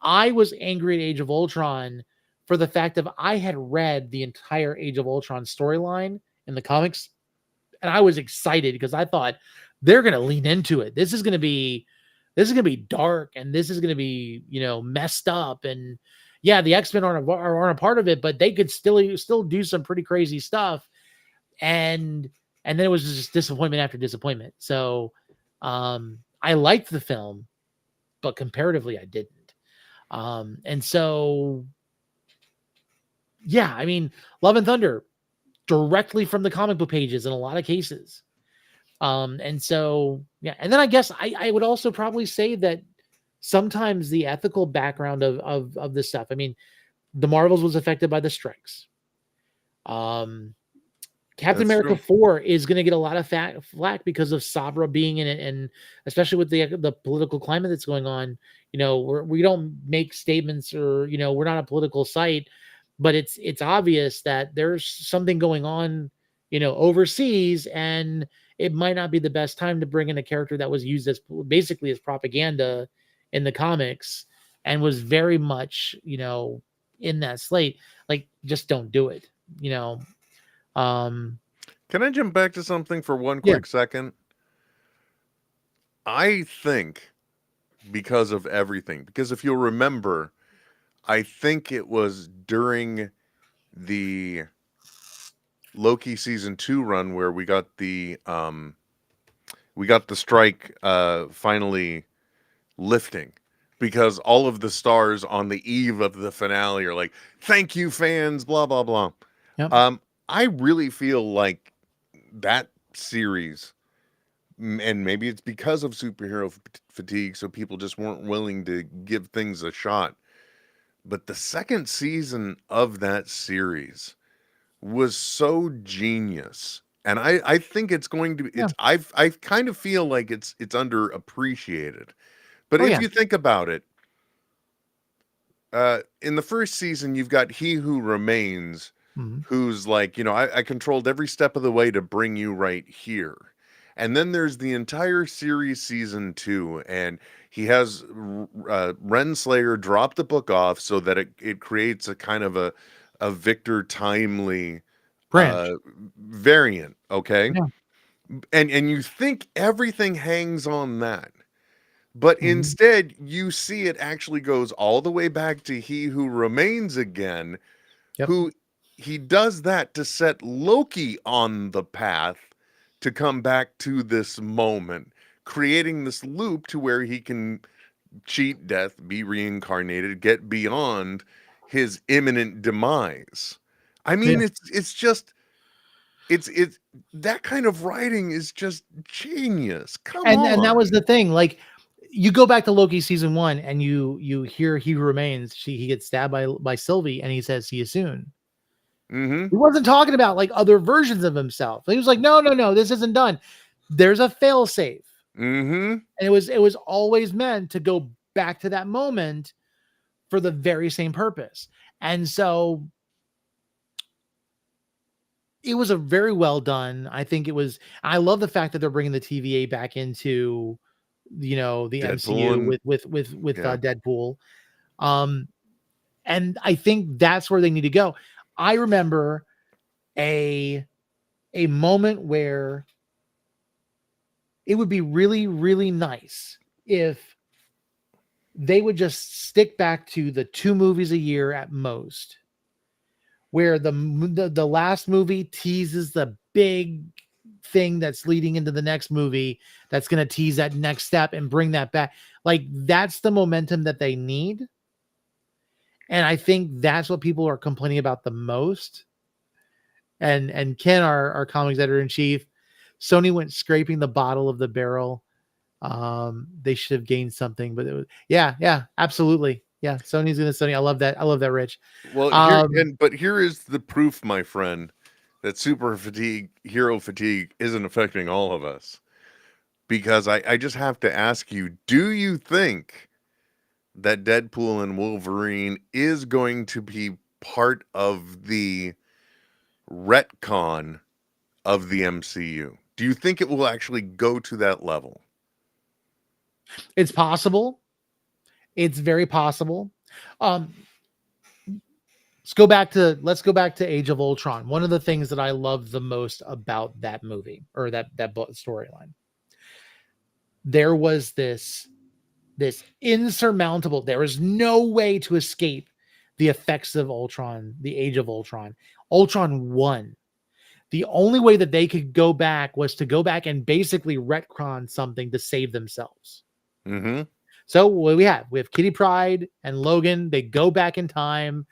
I was angry at Age of Ultron for the fact that I had read the entire Age of Ultron storyline in the comics, and I was excited because I thought they're going to lean into it. This is going to be dark, and this is going to be, messed up. And yeah, the X-Men aren't a part of it, but they could still do some pretty crazy stuff. And then it was just disappointment after disappointment. So I liked the film, but comparatively I didn't. And so, yeah, I mean, Love and Thunder, directly from the comic book pages in a lot of cases. And so, yeah. And then I guess I would also probably say that sometimes the ethical background of this stuff, I mean, the Marvels was affected by the strikes. Captain America 4 is going to get a lot of flack because of Sabra being in it, and especially with the political climate that's going on. We don't make statements, or we're not a political site, but it's obvious that there's something going on, overseas, and it might not be the best time to bring in a character that was used as basically as propaganda in the comics and was very much, in that slate. Like, just don't do it. Can I jump back to something for one quick second? I think because of everything, because if you'll remember, I think it was during the Loki season 2 run where we got the strike finally lifting, because all of the stars on the eve of the finale are like, "Thank you, fans," blah blah blah. Yep. I really feel like that series, and maybe it's because of superhero fatigue, so people just weren't willing to give things a shot. But the second season of that series was so genius, and I think it's going to. It's I kind of feel like it's underappreciated. But if you think about it, in the first season, you've got He Who Remains, who's like, I controlled every step of the way to bring you right here. And then there's the entire series, season 2, and he has Renslayer drop the book off so that it creates a kind of a Victor Timely variant, okay? Yeah. And you think everything hangs on that. But Mhm. instead, you see it actually goes all the way back to He Who Remains again, Yep. who he does that to set Loki on the path to come back to this moment, creating this loop to where he can cheat death, be reincarnated, get beyond his imminent demise. I mean, Yeah. it's that kind of writing is just genius. Come And that was on. the thing. Like, you go back to Loki season 1, and you hear He Who Remains. He gets stabbed by Sylvie, and he says, "See you soon." Mm-hmm. He wasn't talking about like other versions of himself. He was like, "No, no, no, this isn't done. There's a failsafe." Mm-hmm. And it was always meant to go back to that moment for the very same purpose. And so it was a very well done. I think it was. I love the fact that they're bringing the TVA back into, the Deadpool MCU and with yeah. Deadpool. Um, and I think that's where they need to go. I remember a moment where it would be really, really nice if they would just stick back to the 2 movies a year at most, where the last movie teases the big thing that's leading into the next movie, that's going to tease that next step and bring that back. Like, that's the momentum that they need. And I think that's what people are complaining about the most. And Ken, our comics editor in chief, Sony went scraping the bottom of the barrel. They should have gained something, but it was, yeah, absolutely. Yeah. Sony's gonna Sony. I love that. I love that, Rich. Well, Um, here is the proof, my friend, that hero fatigue isn't affecting all of us. Because I just have to ask you, do you think that Deadpool and Wolverine is going to be part of the retcon of the MCU? Do you think it will actually go to that level? it's possible. It's very possible. Um, let's go back to Age of Ultron. One of the things that I love the most about that movie, or that book storyline, there was this insurmountable. There was no way to escape the effects of Ultron, the Age of Ultron. Ultron won. The only way that they could go back was to go back and basically retcon something to save themselves. Mm-hmm. So what we have Kitty Pryde and Logan. They go back in time,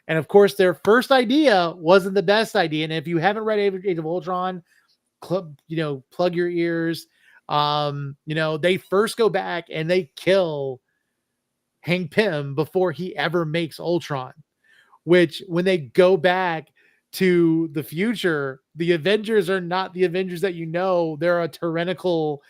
and of course, their first idea wasn't the best idea. And if you haven't read Age of Ultron, plug your ears. They first go back and they kill Hank Pym before he ever makes Ultron. Which, when they go back to the future, the Avengers are not the Avengers that you know. They're a tyrannical,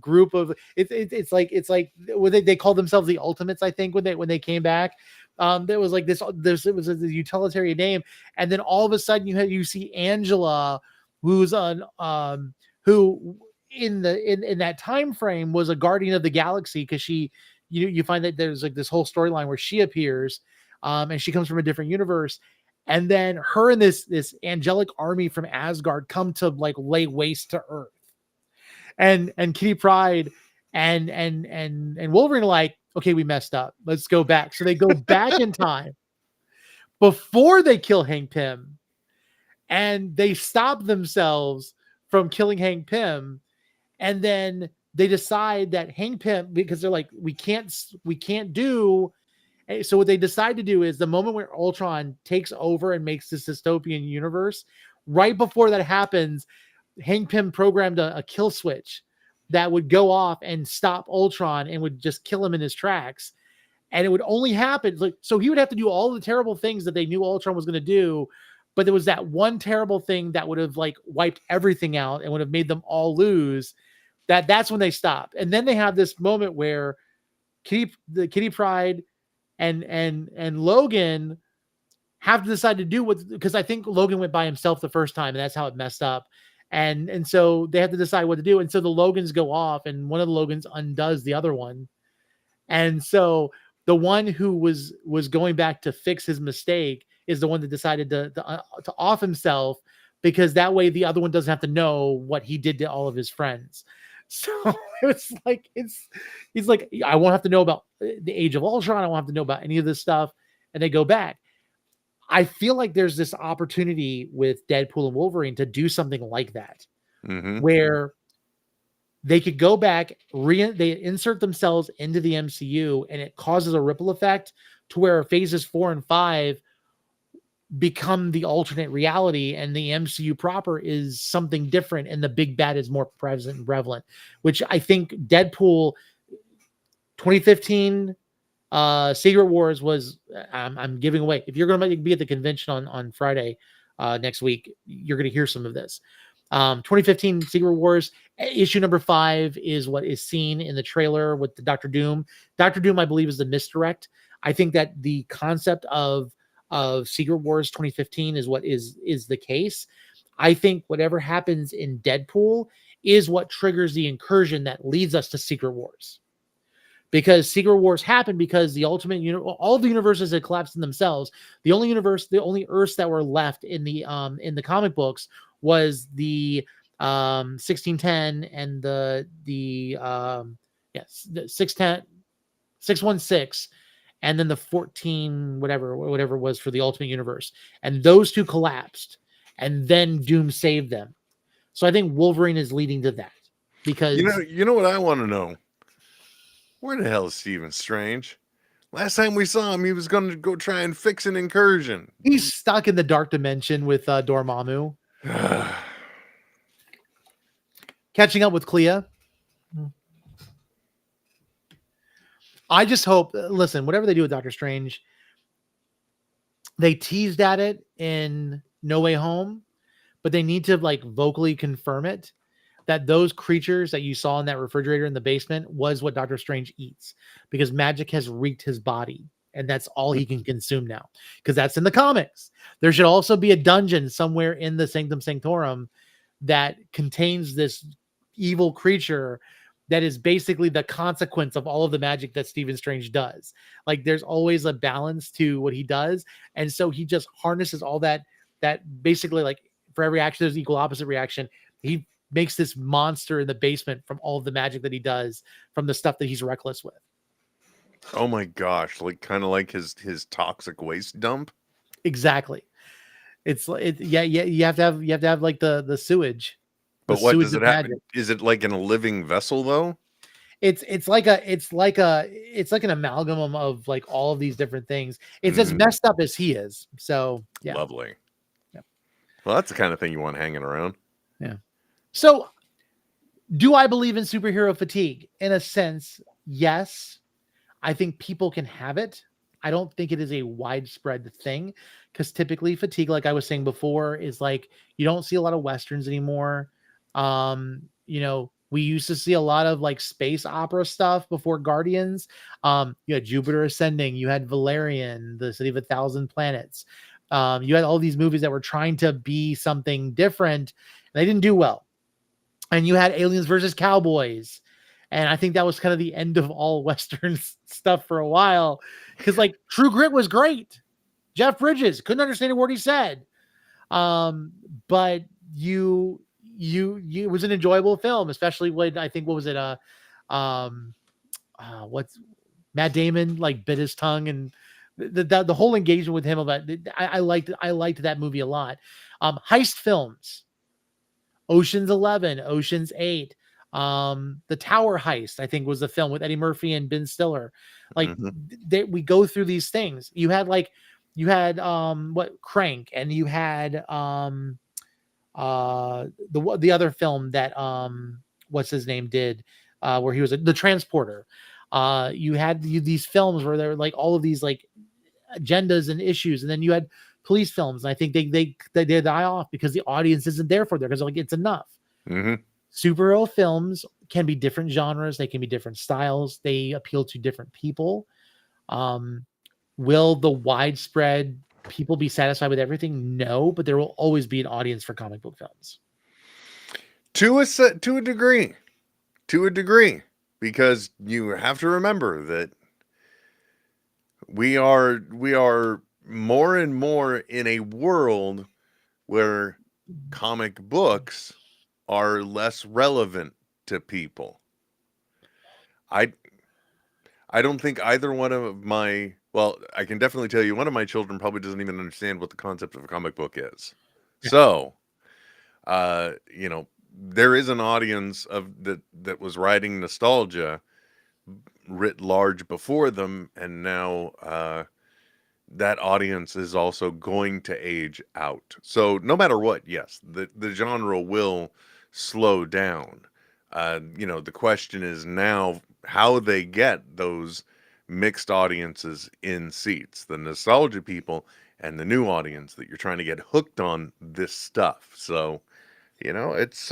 group of it's like when they call themselves the Ultimates. I think when they came back, there was like this it was a utilitarian name, and then all of a sudden you see Angela, who's on who in that time frame was a guardian of the galaxy, because you find that there's like this whole storyline where she appears, and she comes from a different universe. And then her and this angelic army from Asgard come to like lay waste to Earth. And Kitty Pryde and Wolverine are like, okay, we messed up. Let's go back. So they go back in time before they kill Hank Pym, and they stop themselves from killing Hank Pym. And then they decide that Hank Pym, because they're like, we can't do. So what they decide to do is, the moment where Ultron takes over and makes this dystopian universe, right before that happens, Hank Pym programmed a kill switch that would go off and stop Ultron and would just kill him in his tracks. And it would only happen so he would have to do all the terrible things that they knew Ultron was going to do, but there was that one terrible thing that would have like wiped everything out and would have made them all lose. That's when they stopped. And then they have this moment where Kitty Pryde and Logan have to decide to do because I think Logan went by himself the first time, and that's how it messed up. And so they have to decide what to do. And so the Logans go off, and one of the Logans undoes the other one. And so the one who was going back to fix his mistake is the one that decided to off himself because that way the other one doesn't have to know what he did to all of his friends. So it's like he's like, I won't have to know about the Age of Ultron. I won't have to know about any of this stuff. And they go back. I feel like there's this opportunity with Deadpool and Wolverine to do something like that, where they could go back, they insert themselves into the MCU, and it causes a ripple effect to where phases 4 and 5 become the alternate reality, and the MCU proper is something different, and the big bad is more present and prevalent, which I think Deadpool 2015 Secret Wars was, I'm giving away. If you're going to be at the convention on Friday next week, you're going to hear some of this. 2015 Secret Wars issue number 5 is what is seen in the trailer with the Doctor Doom. Doctor Doom, I believe, is the misdirect. I think that the concept of Secret Wars 2015 is what is the case. I think whatever happens in Deadpool is what triggers the incursion that leads us to Secret Wars. Because Secret Wars happened because the ultimate all of the universes had collapsed in themselves. The only Earths that were left in the comic books was the 1610 and the 610 616, and then the 14 whatever it was for the Ultimate Universe, and those two collapsed, and then Doom saved them. So I think Wolverine is leading to that, because you know what I want to know. Where the hell is Stephen Strange? Last time we saw him, he was going to go try and fix an incursion. He's stuck in the dark dimension with Dormammu. Catching up with Clea. I just hope, listen, whatever they do with Doctor Strange, they teased at it in No Way Home, but they need to like vocally confirm it, that those creatures that you saw in that refrigerator in the basement was what Doctor Strange eats, because magic has wreaked his body, and that's all he can consume now, because that's in the comics. There should also be a dungeon somewhere in the Sanctum Sanctorum that contains this evil creature that is basically the consequence of all of the magic that Stephen Strange does. Like, there's always a balance to what he does, and so he just harnesses all that basically, like, for every action there's equal opposite reaction. He makes this monster in the basement from all of the magic that he does, from the stuff that he's reckless with. Oh my gosh, like kind of like his toxic waste dump. Exactly. It's yeah, you have to have like the sewage. But what does it have? Is it like in a living vessel though? It's like an amalgam of like all of these different things. It's as messed up as he is. So yeah. Lovely. Yeah. Well, that's the kind of thing you want hanging around. Yeah. So, do I believe in superhero fatigue? In a sense, yes. I think people can have it. I don't think it is a widespread thing, because typically fatigue, like I was saying before, is like you don't see a lot of Westerns anymore. We used to see a lot of like space opera stuff before Guardians. You had Jupiter Ascending, you had Valerian, the City of 1,000 Planets. You had all these movies that were trying to be something different, and they didn't do well. And you had Aliens versus Cowboys. And I think that was kind of the end of all Western stuff for a while. Because like True Grit was great. Jeff Bridges, couldn't understand a word he said. But it was an enjoyable film, especially when I think, what was it? What's Matt Damon like bit his tongue, and the whole engagement with him about I liked that movie a lot. Heist films. Ocean's 11, Ocean's 8, The Tower Heist, I think, was the film with Eddie Murphy and Ben Stiller. Like, we go through these things. You had Crank, and you had the other film that what's his name did, where he was the Transporter. You had these films where there were like all of these like agendas and issues, and then you had police films, and I think they die off because the audience isn't there for them, because like it's enough. Superhero films can be different genres, they can be different styles, they appeal to different people. Will the widespread people be satisfied with everything? No, but there will always be an audience for comic book films. To a degree, because you have to remember that we are more and more in a world where comic books are less relevant to people. I I don't think either one of my, well, I can definitely tell you one of my children probably doesn't even understand what the concept of a comic book is. Yeah. So, there is an audience that was writing nostalgia writ large before them, and now that audience is also going to age out. So no matter what, yes, the genre will slow down. The question is now how they get those mixed audiences in seats, the nostalgia people and the new audience that you're trying to get hooked on this stuff. So, it's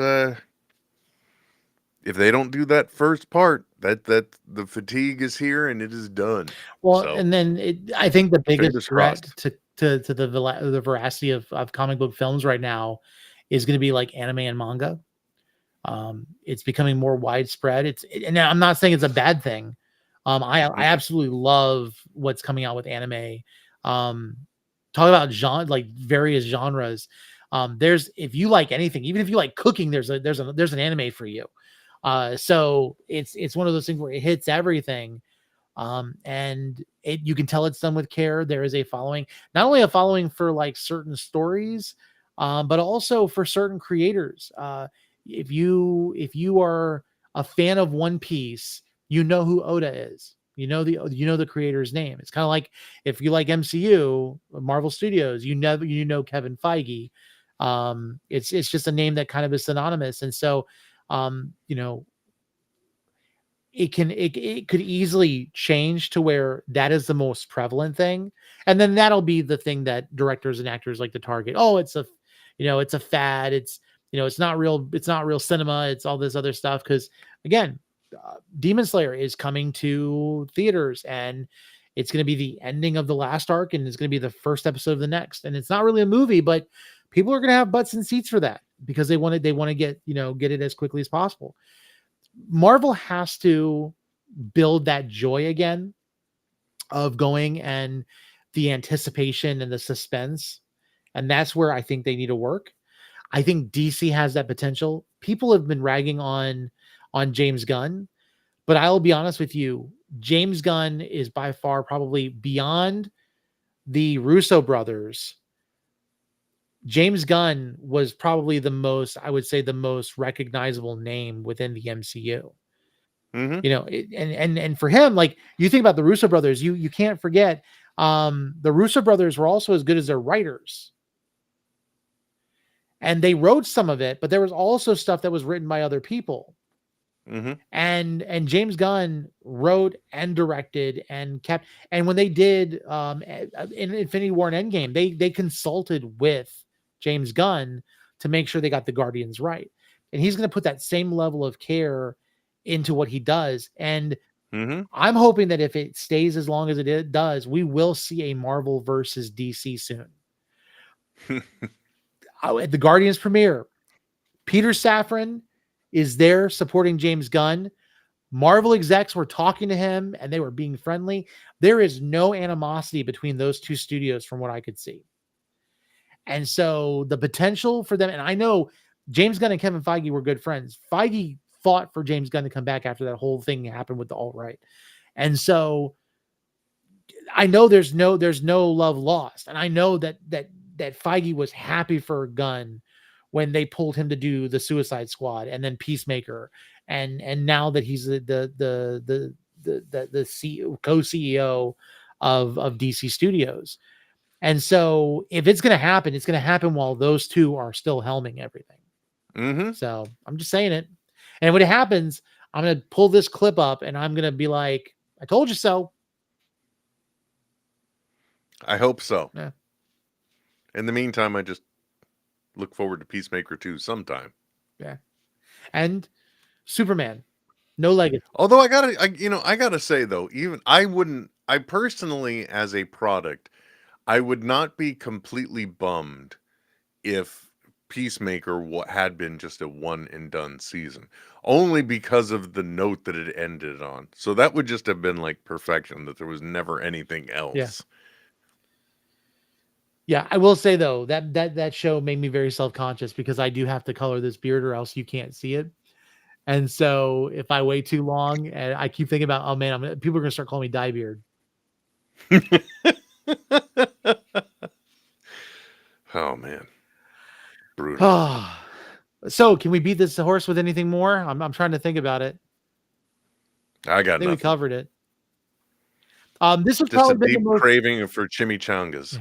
if they don't do that first part, that the fatigue is here and it is done. Well, So, and then I think the biggest fingers threat crossed. to the veracity of comic book films right now is going to be like anime and manga. It's becoming more widespread. And I'm not saying it's a bad thing. I absolutely love what's coming out with anime. Talk about genre, like various genres. There's, if you like anything, even if you like cooking, there's an anime for you. So it's one of those things where it hits everything. And you can tell it's done with care. There is a following, not only a following for like certain stories, but also for certain creators. If you are a fan of One Piece, you know who Oda is. You know the creator's name. It's kind of like if you like MCU, Marvel Studios, you know Kevin Feige. It's just a name that kind of is synonymous, and so um, you know it could easily change to where that is the most prevalent thing, and then that'll be the thing that directors and actors like to target. Oh, it's a fad. It's not real cinema. It's all this other stuff because, again, Demon Slayer is coming to theaters, and it's going to be the ending of the last arc, and it's going to be the first episode of the next, and it's not really a movie, but people are going to have butts and seats for that because they want to get it as quickly as possible. Marvel has to build that joy again of going, and the anticipation and the suspense. And that's where I think they need to work. I think DC has that potential. People have been ragging on James Gunn, but I'll be honest with you, James Gunn is by far probably beyond the Russo brothers. James Gunn was probably I would say, the most recognizable name within the MCU. Mm-hmm. And for him, like, you think about the Russo brothers, you can't forget the Russo brothers were also as good as their writers, and they wrote some of it, but there was also stuff that was written by other people. Mm-hmm. And James Gunn wrote and directed and kept, and when they did in Infinity War and Endgame, they consulted with James Gunn to make sure they got the Guardians right, and he's going to put that same level of care into what he does. And Mm-hmm. I'm hoping that if it stays as long as it does, we will see a Marvel versus DC soon. At the Guardians premiere, Peter Safran is there supporting James Gunn. Marvel execs were talking to him and they were being friendly. There is no animosity between those two studios from what I could see. And so the potential for them, and I know James Gunn and Kevin Feige were good friends. Feige fought for James Gunn to come back after that whole thing happened with the alt-right. And so I know there's no love lost. And I know that Feige was happy for Gunn when they pulled him to do the Suicide Squad and then Peacemaker, and now that he's the co-CEO of DC Studios. And so if it's going to happen, it's going to happen while those two are still helming everything. Mm-hmm. So I'm just saying it. And when it happens, I'm going to pull this clip up and I'm going to be like, I told you so. I hope so. Yeah. In the meantime, I just look forward to Peacemaker 2 sometime. Yeah. And Superman, no legacy. Although I gotta say though, even I personally, as a product, I would not be completely bummed if Peacemaker had been just a one and done season, only because of the note that it ended on. So that would just have been like perfection, that there was never anything else. Yeah. Yeah, I will say though that show made me very self-conscious because I do have to color this beard or else you can't see it. And so if I wait too long and I keep thinking about, oh man, people are gonna start calling me dye beard. Oh man, brutal. So can we beat this horse with anything more? I'm trying to think about it. I I got think we nothing. covered it. This has Just a probably been the deep most. craving for chimichangas.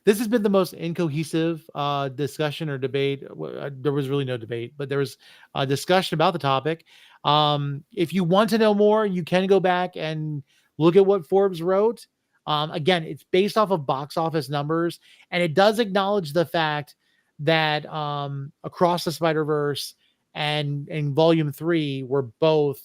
This has been the most incohesive discussion or debate. There was really no debate, but there was a discussion about the topic. If you want to know more, you can go back and look at what Forbes wrote. Again, it's based off of box office numbers, and it does acknowledge the fact that Across the Spider-Verse and Volume 3 were both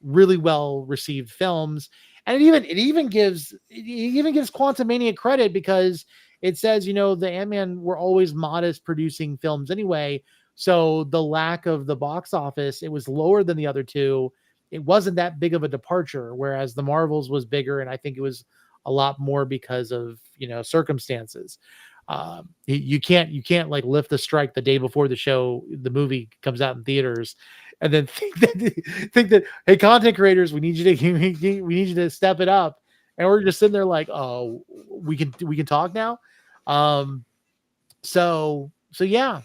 really well received films. And it even gives Quantumania credit because it says, the Ant-Man were always modest producing films anyway. So the lack of the box office, it was lower than the other two. It wasn't that big of a departure, whereas the Marvels was bigger, and I think it was a lot more because of circumstances. You can't like lift the strike the day before the movie comes out in theaters, and then think that hey, content creators, we need you to step it up, and we're just sitting there like, oh, we can talk now. So yeah.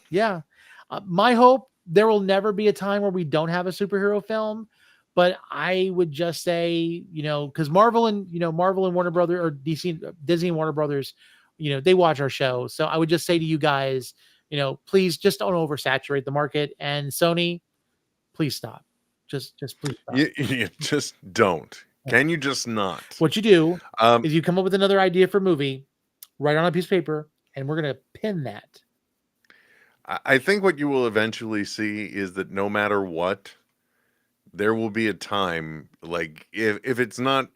My hope, there will never be a time where we don't have a superhero film, but I would just say, because Marvel and Warner Brothers, or Disney and Warner Brothers, they watch our show. So I would just say to you guys, please just don't oversaturate the market. And Sony, please stop. Just please stop. You just don't. Can you just not? What you do Um, is you come up with another idea for a movie, write on a piece of paper, and we're gonna pin that. I think what you will eventually see is that no matter what, there will be a time, like if it's not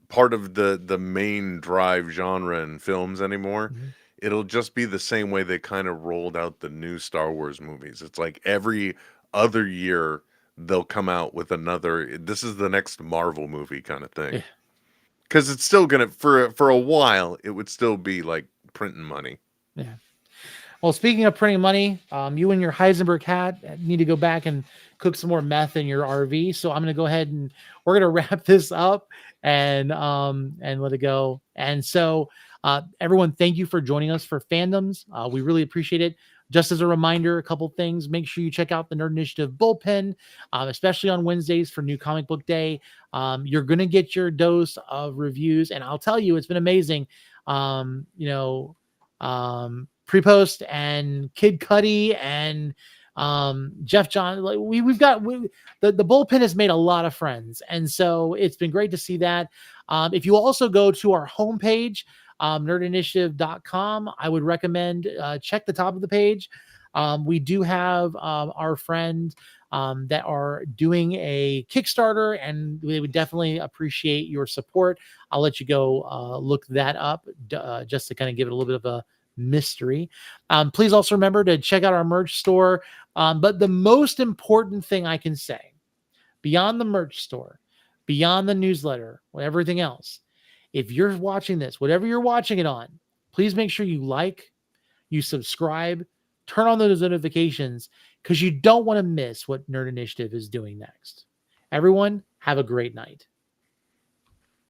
part of the main drive genre in films anymore, Mhm. it'll just be the same way they kind of rolled out the new Star Wars movies. It's like every other year they'll come out with another. This is the next Marvel movie kind of thing. Yeah. Because it's still gonna, for a while, it would still be like printing money. Yeah. Well, speaking of printing money, you and your Heisenberg hat need to go back and cook some more meth in your RV. So I'm going to go ahead and we're going to wrap this up and let it go. And so, everyone, thank you for joining us for Fandoms. We really appreciate it. Just as a reminder, a couple things. Make sure you check out the Nerd Initiative bullpen, especially on Wednesdays for New Comic Book Day. You're going to get your dose of reviews, and I'll tell you, it's been amazing. Um, you know, Pre-Post and Kid Cudi and Jeff John. Like the bullpen has made a lot of friends, and so it's been great to see that. If you also go to our homepage, nerdinitiative.com, I would recommend check the top of the page. We do have our friend that are doing a Kickstarter, and we would definitely appreciate your support. I'll let you go look that up just to kind of give it a little bit of a mystery. Please also remember to check out our merch store. But the most important thing I can say, beyond the merch store, beyond the newsletter, everything else, if you're watching this, whatever you're watching it on, please make sure you like, you subscribe, turn on those notifications, because you don't want to miss what Nerd Initiative is doing next. Everyone, have a great night.